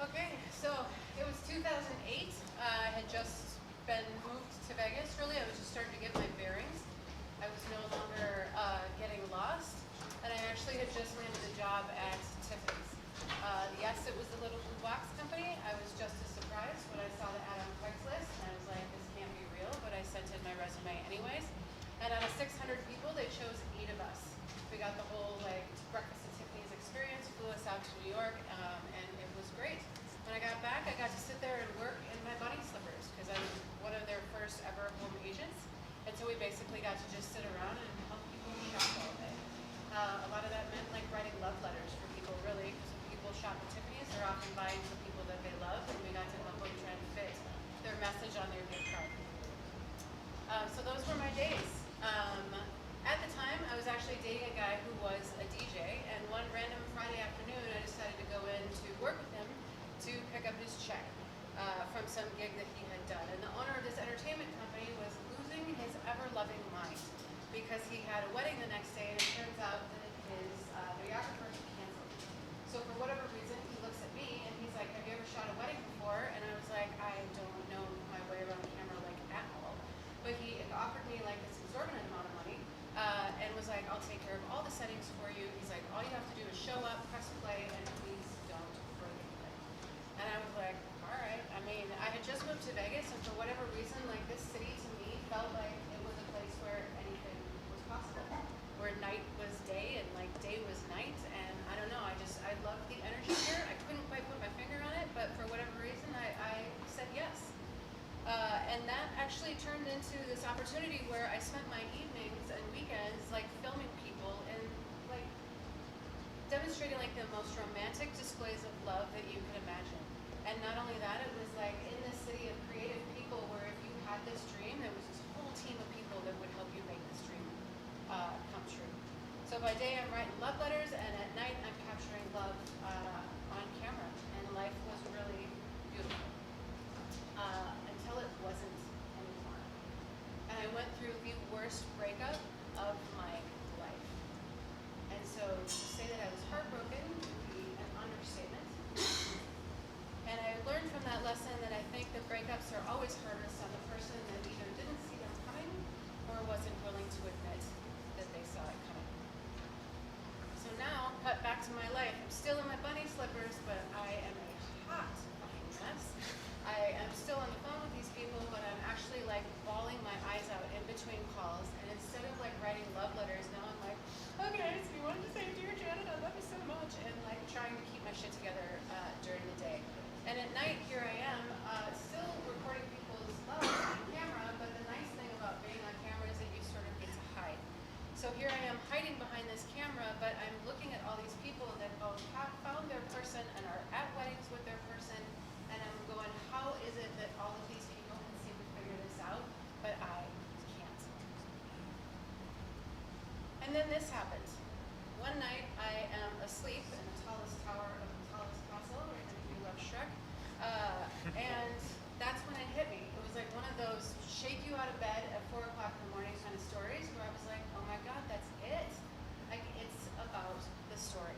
Okay, so it was 2008. I had just been moved to Vegas. Really, I was just starting to get my bearings. I was no longer getting lost, and I actually had just landed a job at Tiffany's. Yes, it was the little blue box company. I was just as surprised when I saw the ad on Craigslist, and I was like, this can't be real, but I sent in my resume anyways. And out of 600 people, they chose 8 of us. We got the whole like breakfast at Tiffany's experience, flew us out to New York, and it was great. When I got back, I got to sit there and work in my bunny slippers because I was one of their first ever home agents. And so we basically got to just sit around and help people shop all day. A lot of that meant like writing love letters for people, really, because when people shop at Tiffany's, they're often buying for people that they love, and we got to help them try and fit their message on their gift card. So those were my days. At the time, I was actually dating a guy who was a DJ, and one random Friday afternoon, I decided to go in to work with him to pick up his check from some gig that he had done. And the owner of this entertainment company was losing his ever-loving mind because he had a wedding the next day, and it turns out that his videographer had canceled. So for whatever reason, he looks at me, and he's like, have you ever shot a wedding before? And I was like, I don't know my way around a camera like at all. But he offered me like this exorbitant amount of money and was like, I'll take care of all the settings for you. He's like, all you have to do is show up, press play, and please don't break anything. And I was like, all right. I mean, I had just moved to Vegas, and for whatever reason, like this city to me felt like it was a place where anything was possible, where night was day and like day was night. And I don't know, I loved the energy here. I couldn't quite put my finger on it, but for whatever reason, I said yes. And that actually turned into this opportunity where I spent my evenings and weekends like filming people and like demonstrating like the most romantic displays of love that you could imagine. And not only that, it was like in this city of creative people where if you had this dream, there was this whole team of people that would help you make this dream come true. So by day I'm writing love letters, and at night I'm capturing love on camera, and life was really beautiful. Until it wasn't anymore. And I went through the worst breakup of my life. And so to say that I was heartbroken would be an understatement. And I learned from that lesson that I think that breakups are always hardest on the person that either didn't see them coming or wasn't willing to admit that they saw it coming. So now, cut back to my life. I'm still in my bunny slippers, but I am a hot fucking mess. I am still on the phone with these people, but I'm actually like bawling my eyes out in between calls. And instead of like writing love letters, now I'm like, okay, so you wanted to say, dear Janet, I love you so much, and like trying to keep my shit together during the day. And at night, here I am, still recording people's love on camera. But the nice thing about being on camera is that you sort of get to hide. So here I am hiding behind this camera, but I'm looking at all these people that both have found their person and are at weddings with their person. And I'm going, how is it that all of these people can seem to figure this out, but I can't? And then this happened. One night, I am asleep in the tallest tower of the tallest castle, if you love Shrek. And that's when it hit me. It was like one of those shake you out of bed at 4 o'clock in the morning kind of stories where I was like, oh my God, that's it. Like, it's about the story.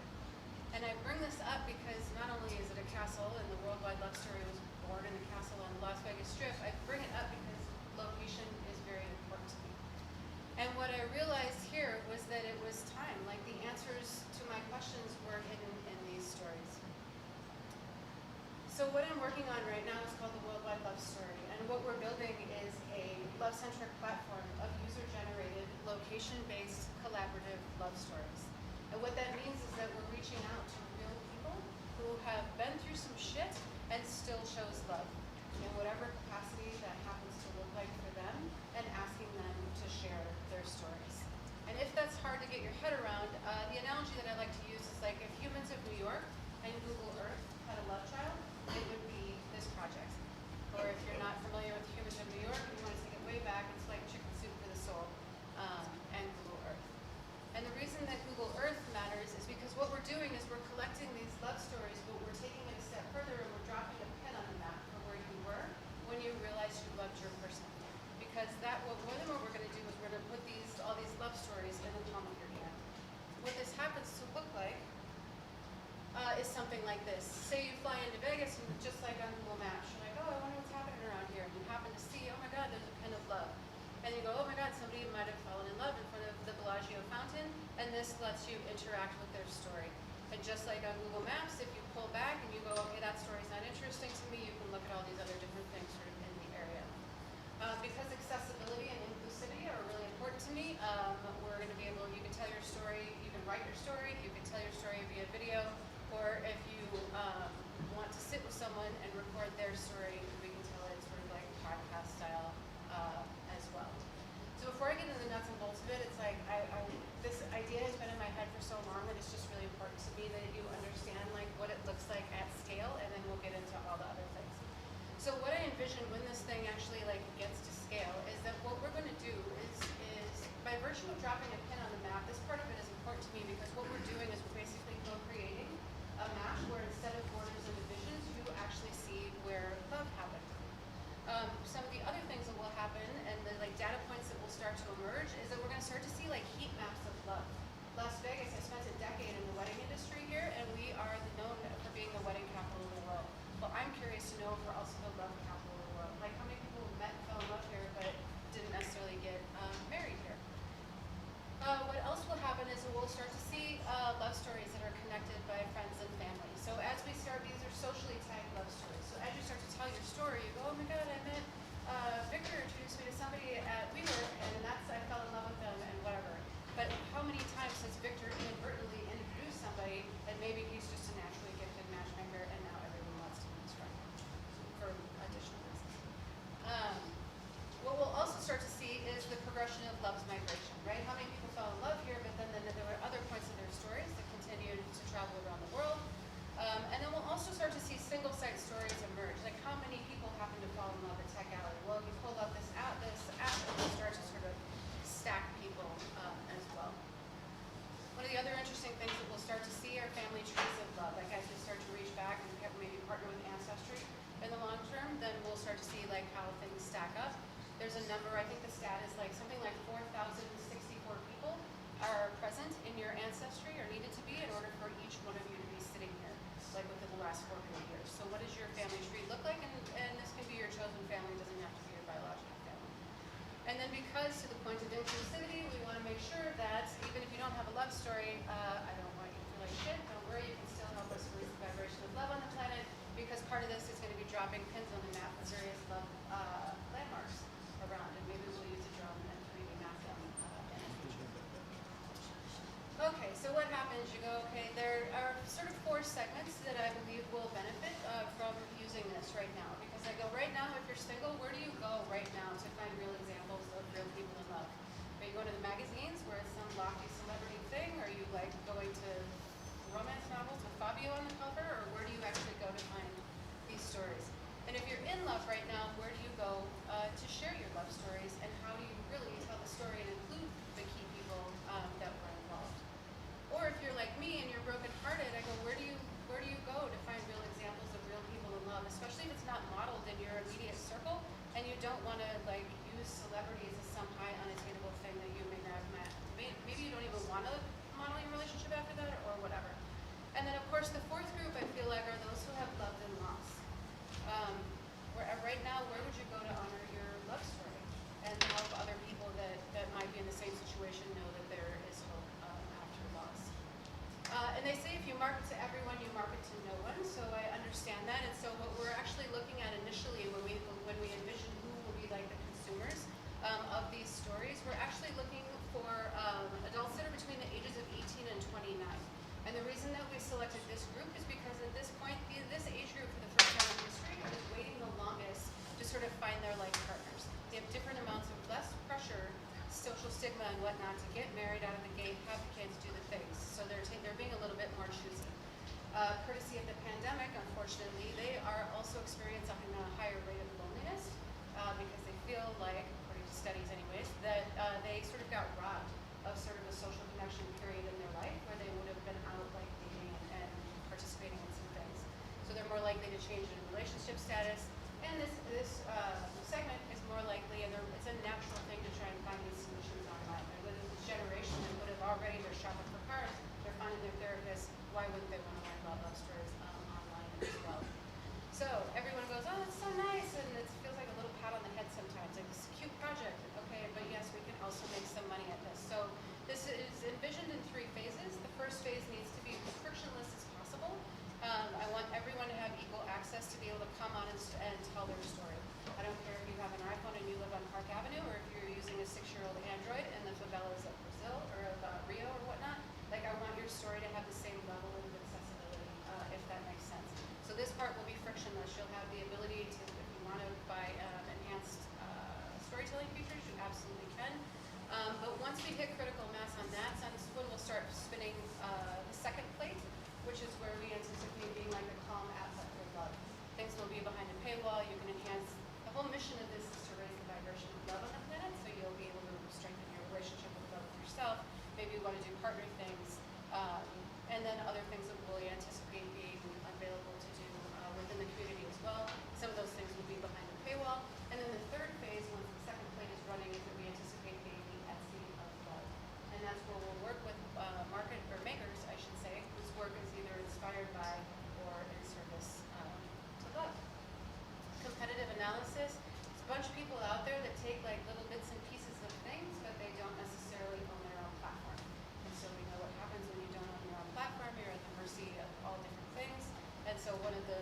And I bring this up because not only is it a castle, and the Worldwide Love Story was born in the castle on the Las Vegas Strip, I bring it up because location is very important to me. And what I realized here was that it was time. Like the answers to my questions were hidden in these stories. So what I'm working on right now is called the Worldwide Love Story. And what we're building is a love-centric platform of user-generated, location-based, collaborative love stories. And what that means is that we're reaching out to real people who have been through some shit and still chose love in whatever capacity that happens to look like for them, and asking them to share their stories. And if that's hard to get your head around, the analogy that I like to use is like if Humans of New York and Google Earth had a love child, it would be this project. Or if you're not familiar with Humans of New York and you want to take it way back, it's like Chicken Soup for the Soul and Google Earth. And the reason that Google Earth matters is because what we're doing is we're collecting these love stories, but we're taking it a step further and we're dropping a pin on the map for where you were when you realized you loved your person. Because more than what we're going to do is we're going to put all these love stories in the palm of your hand. is something like this. Say you fly into Vegas and just like on Google Maps, you're like, oh, I wonder what's happening around here. And you happen to see, oh my God, there's a pin of love. And you go, oh my God, somebody might have fallen in love in front of the Bellagio fountain. And this lets you interact with their story. And just like on Google Maps, if you pull back and you go, okay, that story's not interesting to me, you can look at all these other different things sort of in the area. Because accessibility and inclusivity are really important to me, we're going to be able, you can tell your story, you can write your story, you can tell your story via video, or if you want to sit with someone and record their story, we can tell it sort of like podcast style as well. So before I get into the nuts and bolts of it, it's like this idea has been in my head for so long that it's just really important to me that you understand like what it looks like at scale, and then we'll get into all the other things. So what I envision when this thing actually like gets to scale is that what we're going to do is by virtue of dropping a pin on the map, this part of it is important to me because what we're doing is we're basically co-creating a map where instead of borders and divisions, you actually see where love happened. Some of the other things that will happen and the like data points that will start to emerge is that we're going to start to see like heat maps of love. Las Vegas, I spent a decade in the wedding industry here, and we are known for being the wedding capital of the world. Well, I'm curious to know if we're also the love capital of the world. Like how many people met and fell in love here but didn't necessarily get married here. What else will happen is we'll start to see love stories that are connected by friends and family. So as we start, these are socially tagged love stories. So as you start to tell your story, you go, oh my God, I met Victor introduced me to somebody at WeWork, and I fell in love with them and whatever. But how many times has Victor inadvertently introduced somebody and maybe he's just a naturally gifted matchmaker and now everyone wants to be his friend for additional reasons. What we'll also start to see is the progression of love's migration, right? How many people fell in love here, but then there were other points in their stories that continued to travel around the world. And then we'll also start to see single-site stories emerge. Like how many people happen to fall in love at Tech Alley? Well, you pull up this app and you start to sort of stack people as well. One of the other interesting things that we'll start to see are family trees of love. Like as we start to reach back and maybe partner with Ancestry in the long term, then we'll start to see like how things stack up. There's a number, I think the stat is like something like 4,064 people are present in your ancestry or needed to be in order for each one of you to be sitting here, like within the last 400 years. So what does your family tree look like? And this can be your chosen family, it doesn't have to be your biological family. And then because to the point of inclusivity, we want to make sure that even if you don't have a love story, I don't want you to feel like shit, don't worry, you can still help us raise the vibration of love on the planet, because part of this is going to be dropping pins on the map of various love landmarks around, and maybe we'll use a drone and 3D map them in the future. Okay, so what happens? You go, okay, there are sort of 4 segments that I believe will benefit from using this right now. Because I go, right now, if you're single, where do you go right now to find real examples of real people in love? Are you going to the magazines where it's some lofty celebrity thing? Are you like going to romance novels with Fabio on the cover? Or where do you actually go to find these stories? And if you're in love right now, where do you go to share your love stories? And how do you really tell the story and include the key people that were involved? Or if you're like me and you're brokenhearted, I go, where do you go to find real examples of real people in love, especially if it's not modeled in your immediate circle and you don't want to like use celebrities as some high unattainable thing that you may not have met. Maybe you don't even want to model your relationship after that or whatever. And then of course the 4th group I feel like are those who have loved and lost. Right now, where would you go to honor your love story and help other people that might be in the same situation know that there is hope after loss? And they say if you market to everyone, you market to no one. So I understand that. And so what we're actually looking at initially when we envision who will be like the consumers of these stories, we're actually looking for adults that are between the ages of 18 and 29. And the reason that we selected this group is because at this point, this age group for the first time in history is waiting the longest to sort of find their life partners. They have different amounts of less pressure, social stigma and whatnot to get married out of the gate, have the kids, do the things. So they're being a little bit more choosy. Courtesy of the pandemic, unfortunately, they are also experiencing a higher rate of loneliness because they feel like, according to studies anyways, that they sort of got robbed of sort of a social connection period in their life where they would have been out like dating and participating in some things. So they're more likely to change in relationship status. And this segment is more likely, and it's a natural thing to try and find these solutions online. And with this generation that would have already, they're shopping for cars, they're finding their therapist, why wouldn't they want to learn about love and tell their story. I don't care if you have an iPhone and you live on Park Avenue, or if you're using a 6-year-old Android in the favelas of Brazil or of Rio or whatnot. Like, I want your story to have the same level of accessibility, if that makes sense. So this part will be frictionless. You'll have the ability to, if you want to buy enhanced storytelling features, you absolutely can. But once we hit critical mass on that, that's when we'll start spinning the second plate, which is where we anticipate being like the calm affect of love. Things will be behind a paywall. You can enhance. The whole mission of this is to raise the vibration of love on the planet, so you'll be able to strengthen your relationship with love with yourself. Maybe you want to do partner things, and then other things that we'll anticipate being available to do within the community as well. Some of those things will be behind the paywall. And then the third phase, once the second plate is running, is that we anticipate being the Etsy of love. And that's where we'll work with market or makers, I should say, whose work is either inspired by or in service to love. Competitive analysis. There's a bunch of people out there that take like little bits and pieces of things, but they don't necessarily own their own platform. And so we know what happens when you don't own your own platform. You're at the mercy of all different things. And so one of the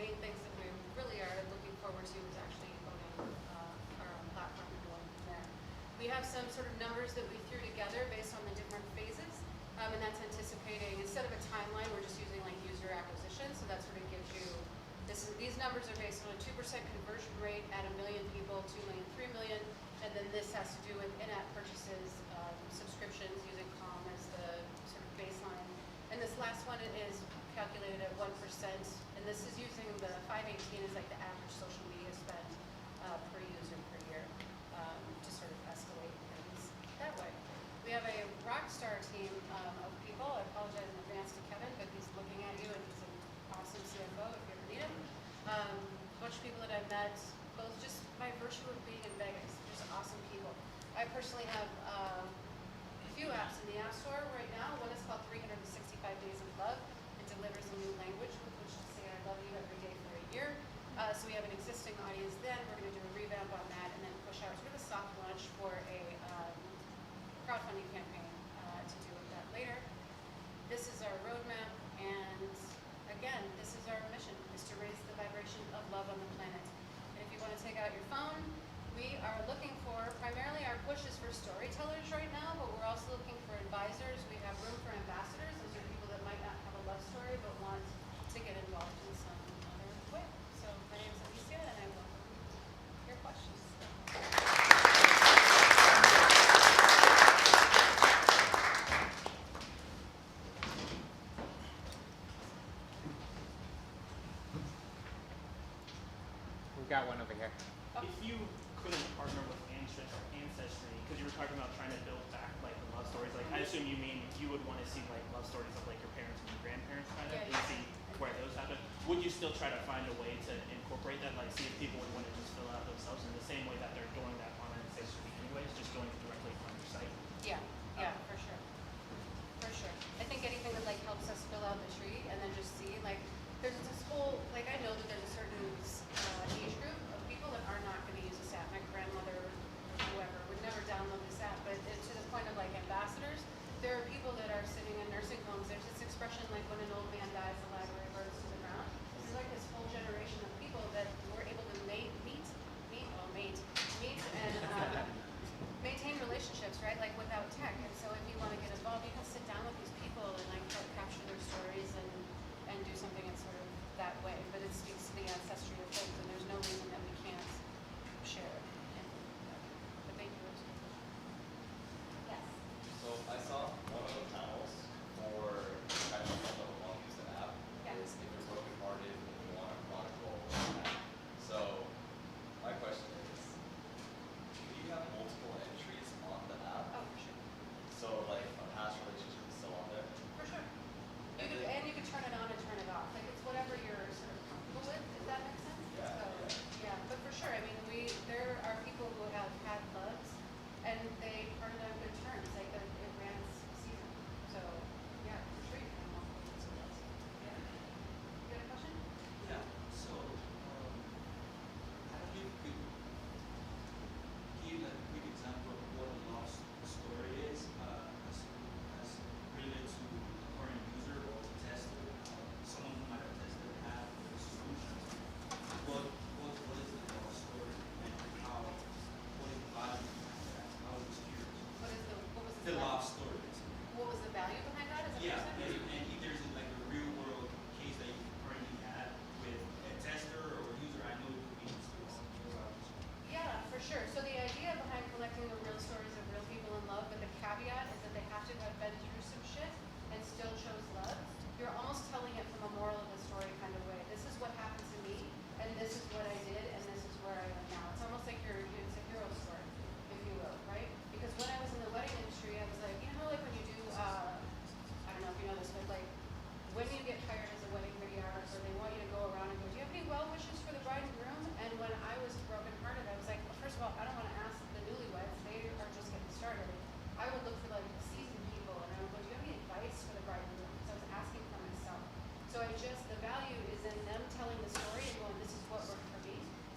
main things that we really are looking forward to is actually owning our own platform and going from there. We have some sort of numbers that we threw together based on the different phases, and that's anticipating, instead of a timeline, we're just using like user acquisition, so that sort of gives you, these numbers are based on a 2% conversion rate at 1 million people, 2 million, 3 million, and then this has to do with in-app purchases, subscriptions using Calm as the sort of baseline. And this last one is calculated at 1%, and this is using the 518 as like the average social media spend per user per year to sort of escalate things that way. We have a rock star team of people. I apologize in advance to Kevin, but he's looking at you, and he's an awesome CFO if you ever need him. A bunch of people that I've met, both just by virtue of being in Vegas, just awesome people. I personally have a few apps in the App Store right now. One is called 365 Days of Love. It delivers a new language with which to say I love you every day for a year. So we have an existing audience then. We're going to do a revamp on that and then push out sort of a soft launch for a crowdfunding campaign to do with that later. This is our roadmap, and again, this is our mission, is to raise the vibration of love on the planet. And if you want to take out your phone, we are looking for, primarily our push is for storytellers right now, but we're also looking for advisors. We have room for ambassadors. Those are people that might not have a love story but want to get involved in some other way. So my name is Alicia, and I welcome your questions. We've got one over here. If you couldn't partner with Ancestry, because you were talking about trying to build back like the love stories, like I assume you mean you would want to see like love stories of like your parents and your grandparents kind of, and see where those happen. Would you still try to find a way to incorporate that, like see if people would want to just fill out themselves in the same way that they're doing that on Ancestry anyways, just doing it directly from your site? Yeah, for sure. For sure. I think anything that like helps us fill out the tree and then just see, like, there's this whole, like, I know that there's a certain age group of people that are not going to use this app. My grandmother, whoever, would never download this app, but to the point of like ambassadors, there are people that are sitting in nursing homes. There's this expression like when an old man dies, the library burns to the ground. This is like this whole generation of people that were able to meet and maintain relationships, right? Like without tech. And so if you want to get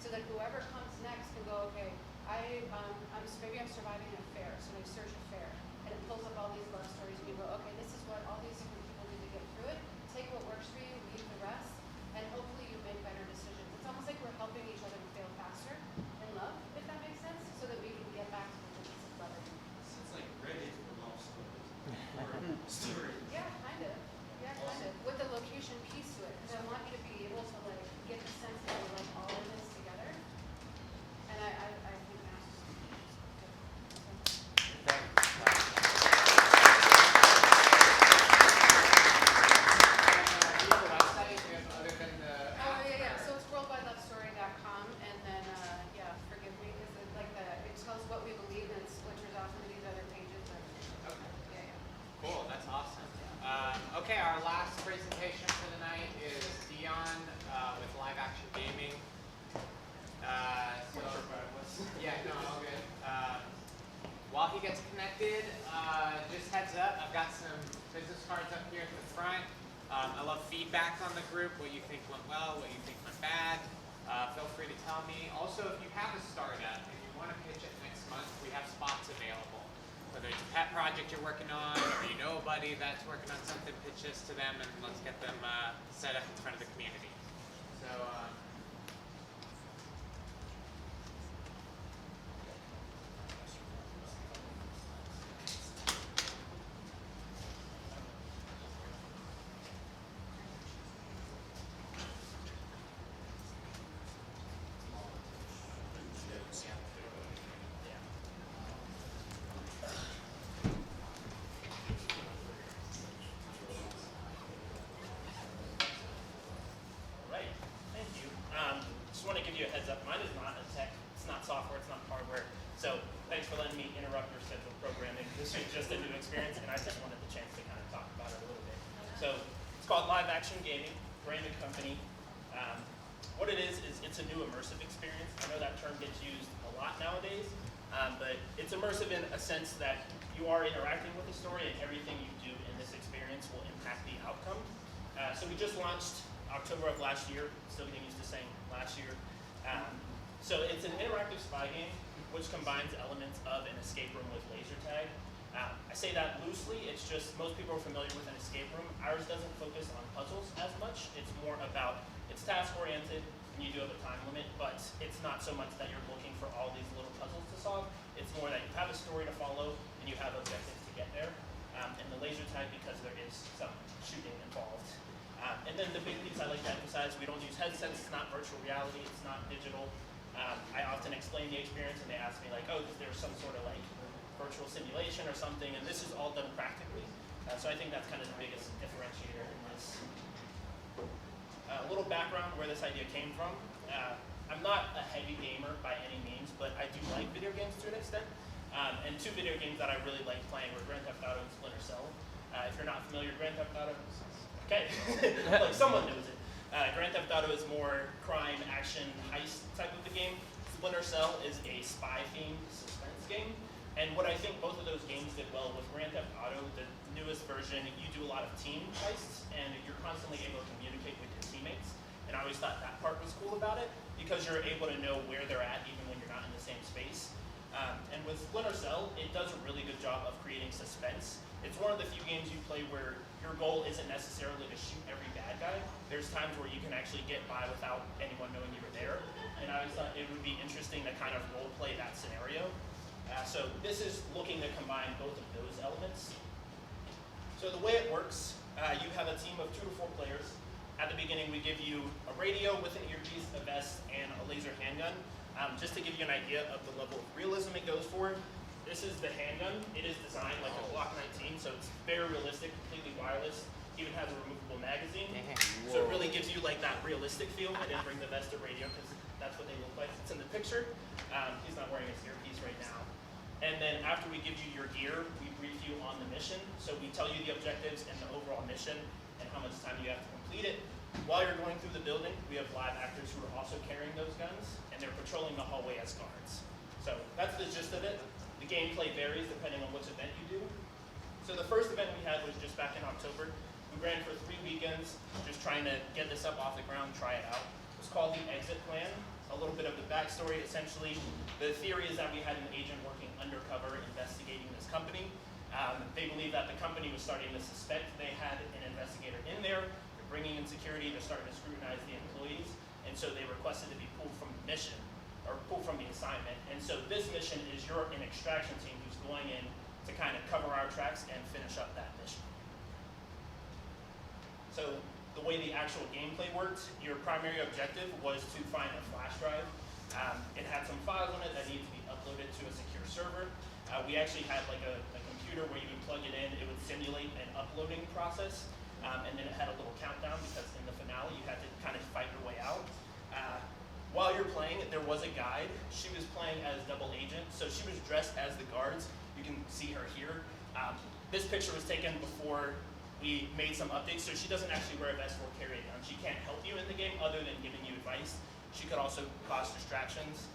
so that whoever comes next can go, okay, maybe I'm surviving a fair, so they search a fair, and it pulls up all these love stories, and you go, okay, this is what all these different people did to get through it. Take what works for you, leave the rest, and hopefully you make better decisions. It's almost like we're helping each other to fail faster in love, if that makes sense, so that we can get back to the business of loving. It's like Reddit for love story. Yeah, kind of. Yeah, kind of. With the location piece to it, because I want you to be able to like get the sense that we're like all in this together. And I think that's. Do you have a website? Do you have other than the Oh app, yeah. or- So it's worldwidelovestory.com, and then yeah, forgive me because it like it tells what we believe and it splinters off into these other pages. But Okay. yeah. Cool, that's awesome. Okay, our last presentation for the night is Dion with live action gaming. Yeah, no, all good. While he gets connected, just heads up, I've got some business cards up here at the front. I love feedback on the group, what you think went well, what you think went bad. Feel free to tell me. Also, if you have a startup and you want to pitch it next month, we have spots available. Whether it's a pet project you're working on, or you know a buddy that's working on something, pitch this to them and let's get them set up in front of the community. So, Right. Thank you. Just want to give you a heads up. Mine is not a tech. It's not software. It's not hardware. So thanks for letting me interrupt your scheduled programming. This is just a new experience, and I just wanted the chance to kind of talk about it a little bit. So it's called Live Action Gaming, brand new company. What it is it's a new immersive experience. I know that term gets used a lot nowadays, but it's immersive in a sense that you are interacting with the story, and everything you do in this experience will impact the outcome. So we just launched October of last year, still getting used to saying last year. So it's an interactive spy game which combines elements of an escape room with laser tag. I say that loosely, it's just most people are familiar with an escape room. Ours doesn't focus on puzzles as much, it's more about, it's task oriented, and you do have a time limit, but it's not so much that you're looking for all these little puzzles to solve, it's more that you have a story to follow and you have objectives to get there. And the laser tag, because there is some shooting involved. And then the big piece I like to emphasize, we don't use headsets, it's not virtual reality, it's not digital. I often explain the experience and they ask me like, oh, is there some sort of like virtual simulation or something, and this is all done practically. So I think that's kind of the biggest differentiator in this. A little background where this idea came from. I'm not a heavy gamer by any means, but I do like video games to an extent. And two video games that I really like playing were Grand Theft Auto and Splinter Cell. If you're not familiar, Grand Theft Auto, okay, like someone knows it. Grand Theft Auto is more crime, action, heist type of a game. Splinter Cell is a spy-themed suspense game. And what I think both of those games did well with Grand Theft Auto, the newest version, you do a lot of team heists, and you're constantly able to communicate with your teammates. And I always thought that part was cool about it, because you're able to know where they're at even when you're not in the same space. And with Splinter Cell, it does a really good job of creating suspense. It's one of the few games you play where your goal isn't necessarily to shoot every bad guy. There's times where you can actually get by without anyone knowing you were there. And I always thought it would be interesting to kind of role play that scenario. So this is looking to combine both of those elements. So the way it works, you have a team of 2 to 4 players. At the beginning, we give you a radio with an earpiece, a vest, and a laser handgun. Just to give you an idea of the level of realism it goes for, this is the handgun. It is designed like a Glock 19, so it's very realistic, completely wireless. Even has a removable magazine. So it really gives you like that realistic feel. I didn't bring the vest or radio because that's what they look like. It's in the picture. He's not wearing his earpiece right now. And then after we give you your gear, we brief you on the mission. So we tell you the objectives and the overall mission and how much time you have to complete it. While you're going through the building, we have live actors who are also carrying those guns, and they're patrolling the hallway as guards. So that's the gist of it. The gameplay varies depending on which event you do. So the first event we had was just back in October. We ran for 3 weekends, just trying to get this up off the ground, try it out. It was called the Exit Plan. a little bit of the backstory. Essentially, the theory is that we had an agent working undercover investigating this company. They believe that the company was starting to suspect they had an investigator in there. They're bringing in security. They're starting to scrutinize the employees. And so they requested to be pulled from the mission, or pulled from the assignment. And so this mission is you're an extraction team who's going in to kind of cover our tracks and finish up that mission. So the way the actual gameplay worked, your primary objective was to find a flash drive. It had some files on it that needed to be uploaded to a secure server. We actually had like a computer where you would plug it in, it would simulate an uploading process, and then it had a little countdown because in the finale you had to kind of fight your way out. While you're playing, there was a guide. She was playing as double agent, so she was dressed as the guards. You can see her here. This picture was taken before we made some updates, so she doesn't actually wear a vest or carry a gun. She can't help you in the game other than giving you advice. She could also cause distractions.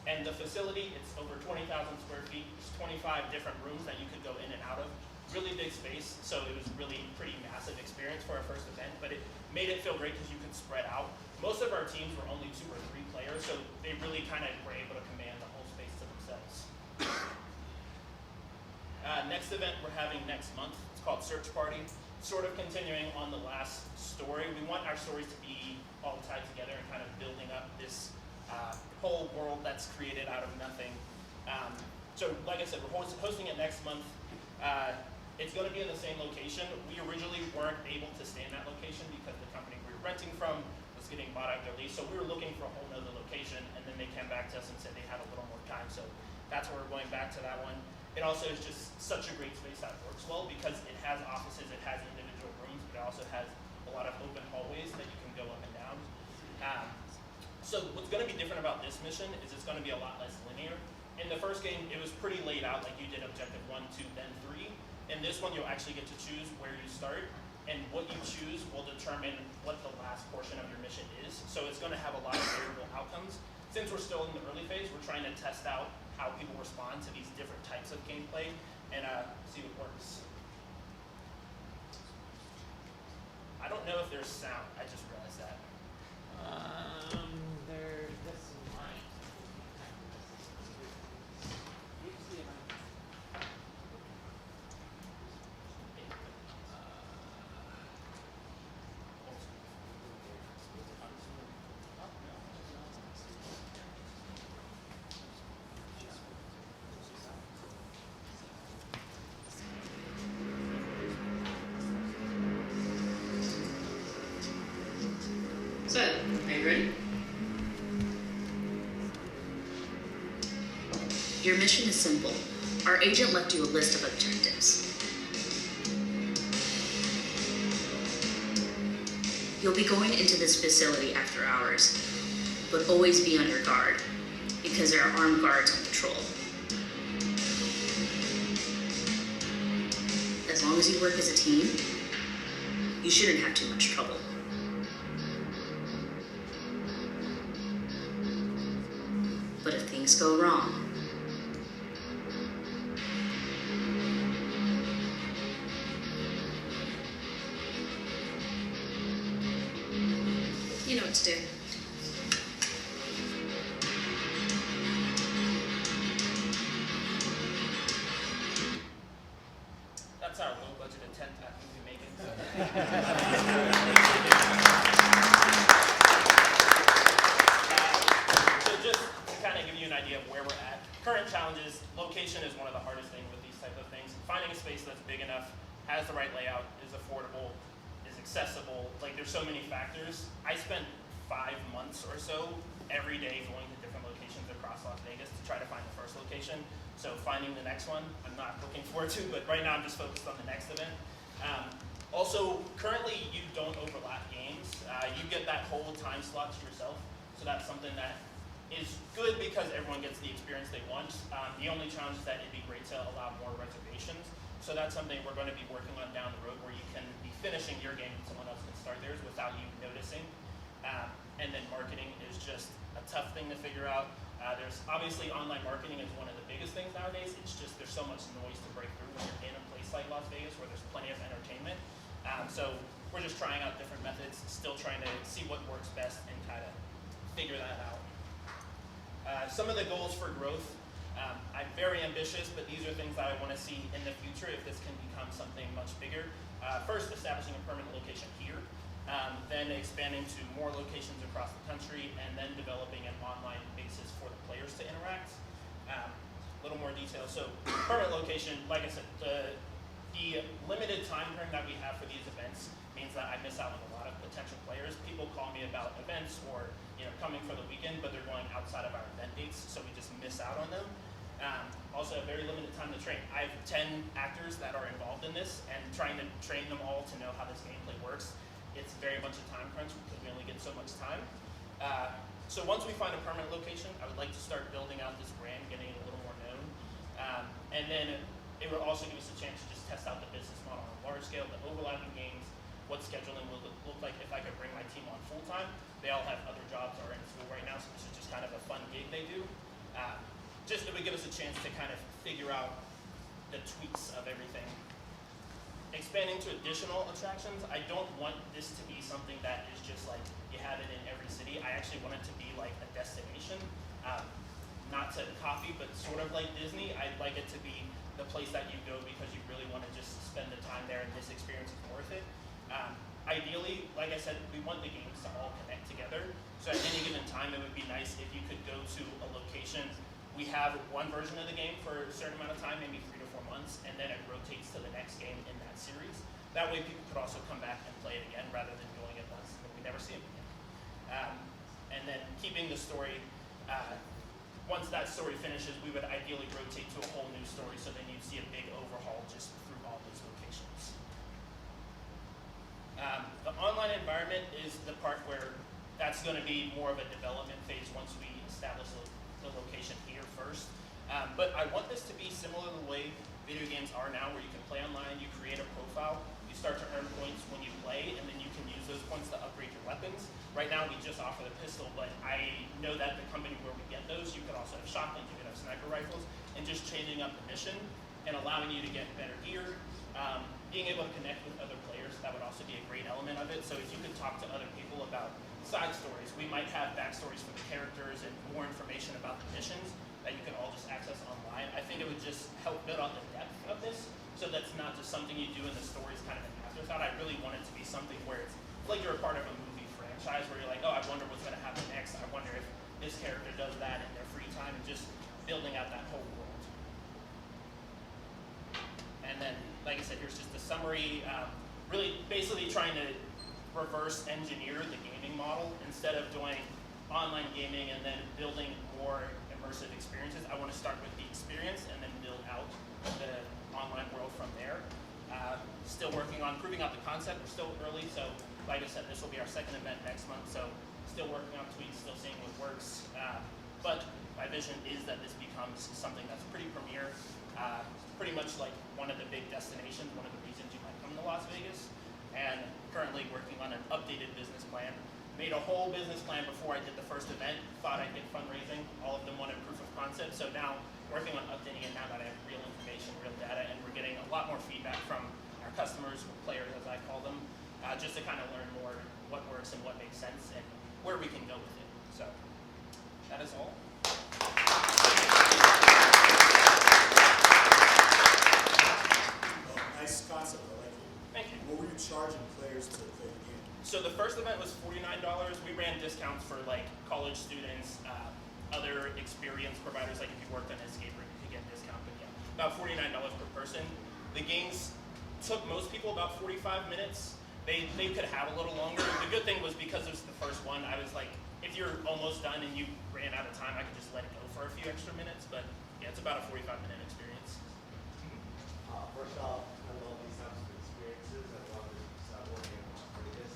And the facility, it's over 20,000 square feet. There's 25 different rooms that you could go in and out of. Really big space, so it was really pretty massive experience for our first event, but it made it feel great because you could spread out. Most of our teams were only 2 or 3 players, so they really kind of were able to command the whole space to themselves. Next event we're having next month, it's called Search Party. Sort of continuing on the last story. We want our stories to be all tied together and kind of building up this whole world that's created out of nothing. So like I said, we're hosting it next month. It's going to be in the same location. We originally weren't able to stay in that location because the company we were renting from was getting bought out their lease. So we were looking for a whole nother location, and then they came back to us and said they had a little more time. So that's where we're going back to that one. It also is just such a great space that works well because it has offices, it has individual rooms, but it also has a lot of open hallways that you can go up and down. So what's going to be different about this mission is it's going to be a lot less linear. In the first game, it was pretty laid out, like you did objective 1, 2, then 3. In this one, you'll actually get to choose where you start, and what you choose will determine what the last portion of your mission is. So it's going to have a lot of variable outcomes. Since we're still in the early phase, we're trying to test out how people respond to these different types of gameplay and see what works. I don't know if there's sound. I just realized that. There's this line. So, are you ready? Your mission is simple. Our agent left you a list of objectives. You'll be going into this facility after hours, but always be on your guard, because there are armed guards on patrol. As long as you work as a team, you shouldn't have too much trouble. But if things go wrong, you know what to do. That's our low budget intent movie making. So just to kind of give you an idea of where we're at. Current challenges, location is one of the hardest things with these type of things. Finding a space that's big enough, has the right layout, is affordable, is accessible. Like there's so many factors. I spent 5 months or so every day going to different locations across Las Vegas to try to find the first location. So finding the next one, I'm not looking forward to, but right now I'm just focused on the next event. Also, currently you don't overlap games. You get that whole time slot to yourself. So that's something that is good because everyone gets the experience they want. The only challenge is that it'd be great to allow more reservations. So that's something we're going to be working on down the road where you can be finishing your game and someone else can start theirs without you noticing. And then marketing is just a tough thing to figure out. There's obviously online marketing is one of the biggest things nowadays. It's just there's so much noise to break through when you're in a place like Las Vegas where there's plenty of entertainment. So we're just trying out different methods, still trying to see what works best and kind of figure that out. Some of the goals for growth, I'm very ambitious, but these are things that I want to see in the future if this can become something much bigger. First, establishing a permanent location here, then expanding to more locations across the country, and then developing an online basis for the players to interact. A little more detail. So, permanent location, like I said, the limited time frame that we have for these events means that I miss out on a lot of potential players. People call me about events or coming for the weekend, but they're going outside of our event dates, so we just miss out on them. Also, a very limited time to train. I have 10 actors that are involved in this, and trying to train them all to know how this gameplay works, it's very much a time crunch because we only get so much time. So once we find a permanent location, I would like to start building out this brand, getting it a little more known. And then it will also give us a chance to just test out the business model on a large scale, the overlapping games, what scheduling will look like if I could bring my team on full time. They all have other jobs or are in school right now, so this is just kind of a fun gig they do. Just it would give us a chance to kind of figure out the tweaks of everything. Expanding to additional attractions, I don't want this to be something that is just like you have it in every city. I actually want it to be like a destination. Not to copy, but sort of like Disney. I'd like it to be the place that you go because you really want to just spend the time there and this experience is worth it. Ideally, like I said, we want the games to all connect together. So at any given time, it would be nice if you could go to a location. We have one version of the game for a certain amount of time, maybe 3 to 4 months, and then it rotates to the next game in that series. That way people could also come back and play it again rather than going it once and we never see them again. And then keeping the story, once that story finishes, we would ideally rotate to a whole new story, so then you'd see a big overhaul just through all those locations. The online environment is the part where that's going to be more of a development phase once we establish the location here first. But I want this to be similar to the way video games are now, where you can play online, you create a profile, you start to earn points when you play, and then you can use those points to upgrade your weapons. Right now we just offer the pistol, but I know that the company where we get those, you could also have shotguns, you could have sniper rifles, and just changing up the mission and allowing you to get better gear. Being able to connect with other players, that would also be a great element of it. So if you could talk to other people about side stories, we might have backstories for the characters and more information about the missions that you can all just access online. I think it would just help build on the depth of this, so that's not just something you do in the stories kind of an afterthought. I really want it to be something where it's like you're a part of a movie franchise where you're like, oh, I wonder what's going to happen next. I wonder if this character does that in their free time, and just building out that whole world. And then, like I said, here's just a summary. Really basically trying to reverse engineer the gaming model. Instead of doing online gaming and then building more immersive experiences, I want to start with the experience and then build out the online world from there. Still working on proving out the concept. We're still early, so like I said, this will be our second event next month, so still working on tweaks, still seeing what works. But my vision is that this becomes something that's pretty premier, pretty much like one of the big destinations, one of the reasons you might come to Las Vegas. And currently working on an updated business plan. Made a whole business plan before I did the first event, thought I'd get fundraising, all of them wanted proof of concept, so now working on updating it now that I have real information, real data, and we're getting a lot more feedback from our customers, or players as I call them, just to kind of learn more what works and what makes sense and where we can go with it. So that is all. Nice concept, I like it. Thank you. What were you charging players to play the game? So the first event was $49. We ran discounts for like college students, other experience providers, like if you worked on Escape Room, you could get a discount, but yeah, about $49 per person. The games took most people about 45 minutes. They could have a little longer. The good thing was because it was the first one, I was like, if you're almost done and you ran out of time, I could just let it go for a few extra minutes, but yeah, it's about a 45-minute experience. First off, I love these types of experiences. I love it working in Las Vegas.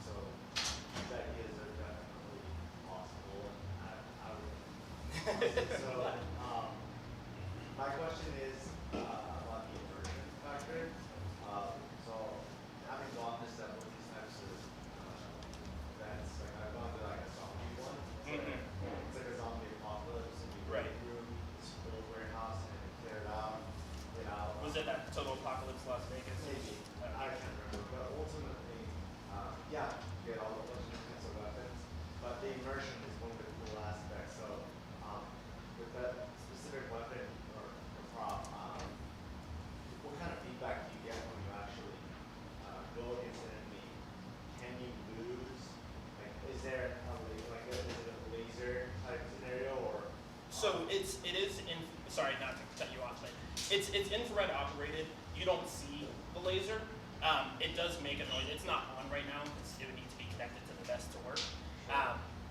So these ideas are definitely possible, and I would. So my question is about the immersion factor. So having gone to several of these types of events, like I've gone to like a zombie one. It's like a zombie apocalypse, and you go through this little warehouse and clear it out. Was it that Total Apocalypse Las Vegas? Maybe. I can't remember. But ultimately, yeah, you get all the bunch of weapons. But the immersion it is in. Sorry, not to cut you off, but it's infrared operated. You don't see the laser. It does make a noise. It's not on right now because it would need to be connected to the vest to work.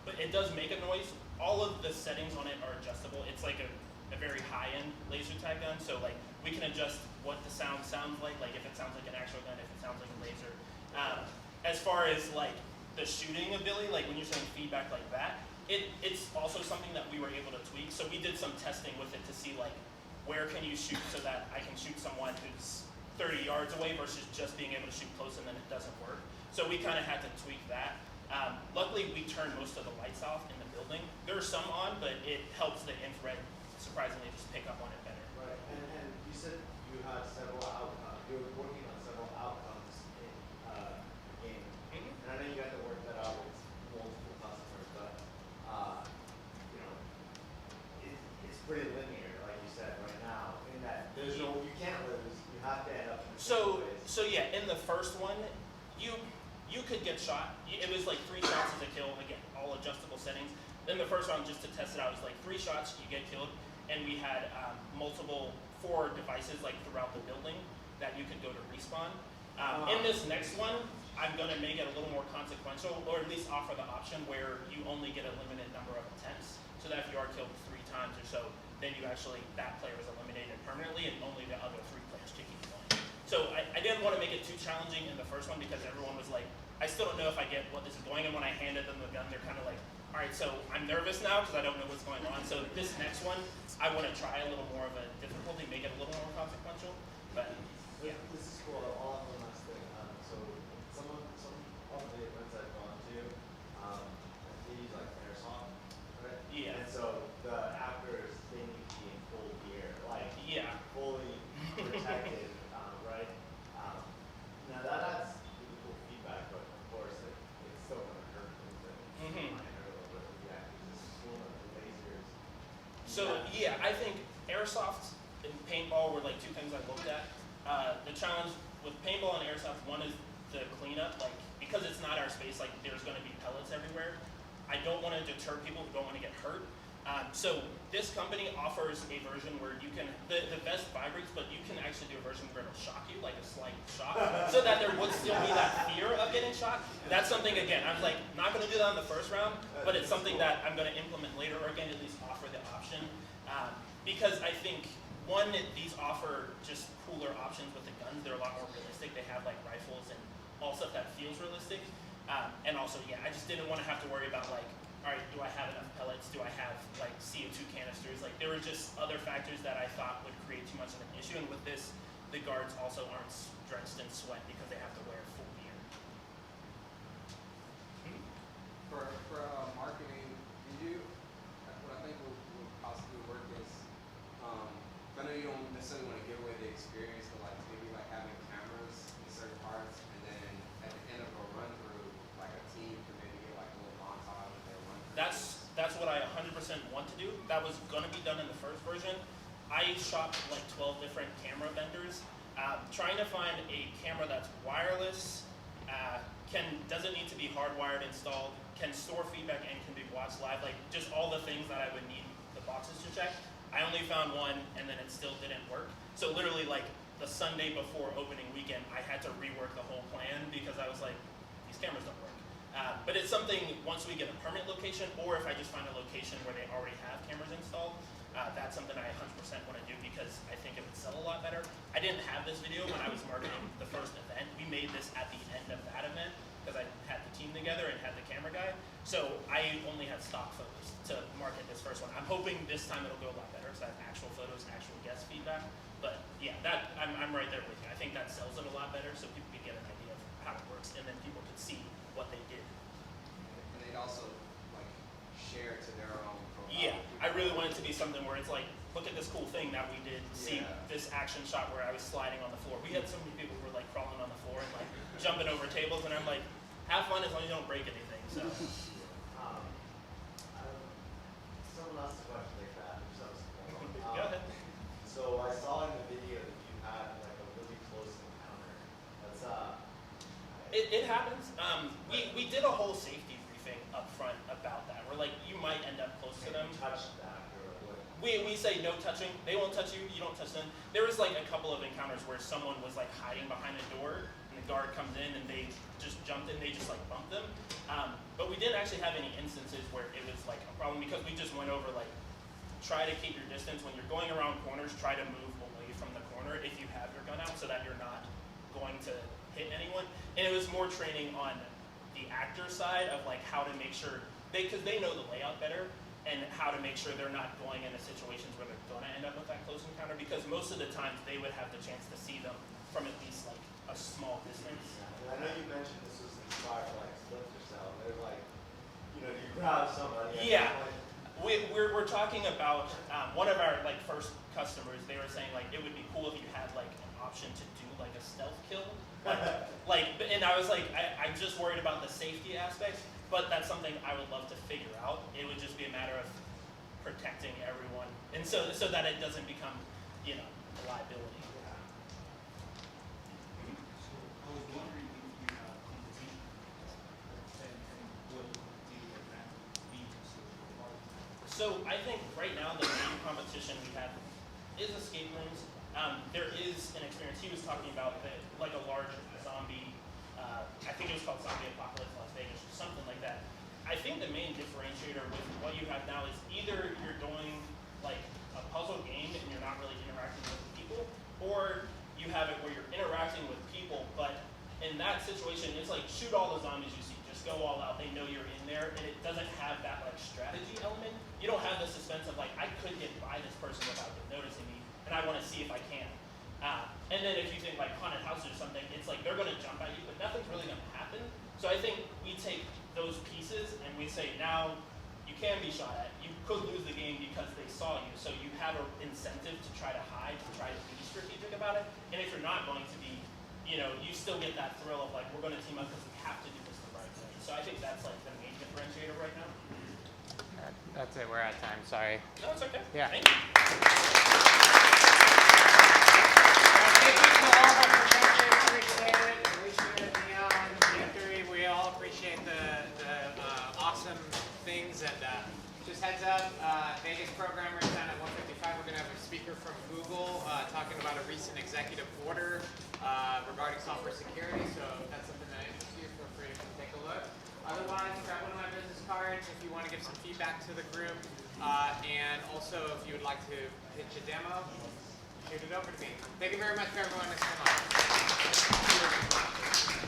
But it does make a noise. All of the settings on it are adjustable. It's like a very high-end laser tag gun, so like we can adjust what the sound sounds like if it sounds like an actual gun, if it sounds like a laser. As far as like the shooting ability, like when you're saying feedback like that, it's also something that we were able to tweak. So we did some testing with it to see like where can you shoot so that I can shoot someone who's 30 yards away versus just being able to shoot close and then it doesn't work. So we kind of had to tweak that. Luckily, we turned most of the lights off in the building. There are some on, but it helps the infrared surprisingly just pick up on it better. Right, and you said you had several outcomes. You were working on several outcomes in game, and I know you got to work that out with multiple customers, but you know, it's pretty linear, like you said right now. In that there's no, you can't lose. You have to end up in the same place. So yeah, in the first one, you could get shot. It was like 3 shots as a kill. Again, all adjustable settings. Then the first round, just to test it out, was like 3 shots, you get killed. And we had 4 devices like throughout the building that you could go to respawn. In this next one, I'm going to make it a little more consequential, or at least offer the option where you only get a limited number of attempts, so that if you are killed 3 times or so, then you actually, that player is eliminated permanently, and only the other 3 players can keep going. So I didn't want to make it too challenging in the first one because everyone was like, I still don't know if I get what this is going, and when I handed them the gun, they're kind of like, all right, so I'm nervous now because I don't know what's going on. So this next one, I want to try a little more of a difficulty, make it a little more consequential. But yeah. This is cool. I'll have one last thing. So some of the events I've gone to, they use like airsoft, right? Yeah. And so the actors, they need to be in full gear, like yeah, fully protected, right? Now that adds really cool feedback, but of course it's still gonna hurt things that might hurt a little bit with the actors. This is cool that the lasers. So yeah, I think airsoft and paintball were like 2 things I looked at. The challenge with paintball and airsoft, one is the cleanup, like because it's not our space, like there's going to be pellets everywhere. I don't want to deter people who don't want to get hurt. So this company offers a version where you can, the vest vibrates, but you can actually do a version where it'll shock you, like a slight shock, so that there would still be that fear of getting shocked. That's something, again, I'm like, not going to do that in the first round, but it's something that I'm going to implement later, or again, at least offer the option. Because I think, one, these offer just cooler options with the guns. They're a lot more realistic. They have like rifles and all stuff that feels realistic. And also, yeah, I just didn't want to have to worry about like, all right, do I have enough pellets? Do I have like CO2 canisters? Like there were just other factors that I thought would create too much of an issue. And with this, the guards also aren't drenched in sweat because they have to wear full gear. For marketing, what I think would possibly work is, I know you don't necessarily want to give away the experience, but like maybe like having cameras in certain parts, and then at the end of a run through, like a team can maybe get like a little montage of their run through. That's what I 100% want to do. That was going to be done in the first version. I shopped like 12 different camera vendors, trying to find a camera that's wireless, doesn't need to be hardwired installed, can store feedback and can be watched live, like just all the things that I would need the boxes to check. I only found one and then it still didn't work. So literally like the Sunday before opening weekend, I had to rework the whole plan because I was like, these cameras don't work. But it's something, once we get a permanent location, or if I just find a location where they already have cameras installed, that's something I 100% want to do because I think it would sell a lot better. I didn't have this video when I was marketing the first event. We made this at the end of that event because I had the team together and had the camera guy. So I only had stock photos to market this first one. I'm hoping this time it'll go a lot better because I have actual photos, actual guest feedback. But yeah, I'm right there with you. I think that sells it a lot better so people can get an idea of how it works and then people can see what they did. And they'd also like share to their own profile. Yeah, I really want it to be something where it's like, look at this cool thing that we did. See this action shot where I was sliding on the floor. We had so many people who were like crawling on the floor and like jumping over tables, and I'm like, have fun as long as you don't break anything. So. Someone asked a question like that. Go ahead. So I saw in the video that you had like a really close encounter. That's It happens. We did a whole safety briefing up front about that. We're like, you might end up close to them. You touched that or what? we say no touching. They won't touch you. You don't touch them. There was like a couple of encounters where someone was like hiding behind a door, and the guard comes in and they just jumped in. They just like bumped them. But we didn't actually have any instances where it was like a problem because we just went over like try to keep your distance when you're going around corners. Try to move away from the corner if you have your gun out, so that you're not going to hit anyone. And it was more training on the actor side of like how to make sure because they know the layout better. And how to make sure they're not going into situations where they're going to end up with that close encounter, because most of the times they would have the chance to see them from at least like a small distance. And I know you mentioned this was inspired by like Splinter Cell. There's like, you grab somebody. Yeah, we're talking about one of our like first customers. They were saying like it would be cool if you had like an option to do like a stealth kill. And I was like, I'm just worried about the safety aspect. But that's something I would love to figure out. It would just be a matter of protecting everyone, and so that it doesn't become, a liability. Yeah. So I was wondering if you have competition and what the advantage would be to social party. So I think right now the main competition we have is escape rooms. There is an experience he was talking about that, like a large zombie. I think it was called Zombie Apocalypse Las Vegas or something like that. I think the main differentiator with what you have now is either you're doing like a puzzle game and you're not really interacting with people, or you have it where you're interacting with people, but in that situation, it's like shoot all the zombies you see, just go all out. They know you're in there, and it doesn't have that like strategy element. You don't have the suspense of like I could get by this person without them noticing me, and I want to see if I can. And then if you think like haunted houses or something, it's like they're going to jump at you, but nothing's really going to happen. So I think we take those pieces and we say now you can be shot at. You could lose the game because they saw you, so you have an incentive to try to hide, to try to be strategic about it. And if you're not going to be, you still get that thrill of like we're going to team up because we have to do this the right way. So I think that's like the main differentiator right now. That's it. We're out of time. Sorry. No, it's okay. Yeah. Thank you. Thank you to all of our presenters. Appreciate it. Alicia, Dion, Anthony, we all appreciate the awesome things. And just heads up, Vegas programmers down at 155. We're going to have a speaker from Google talking about a recent executive order regarding software security. So if that's something that interests you, feel free to come take a look. Otherwise, grab one of my business cards if you want to give some feedback to the group. And also, if you would like to pitch a demo, shoot it over to me. Thank you very much for everyone that's come on.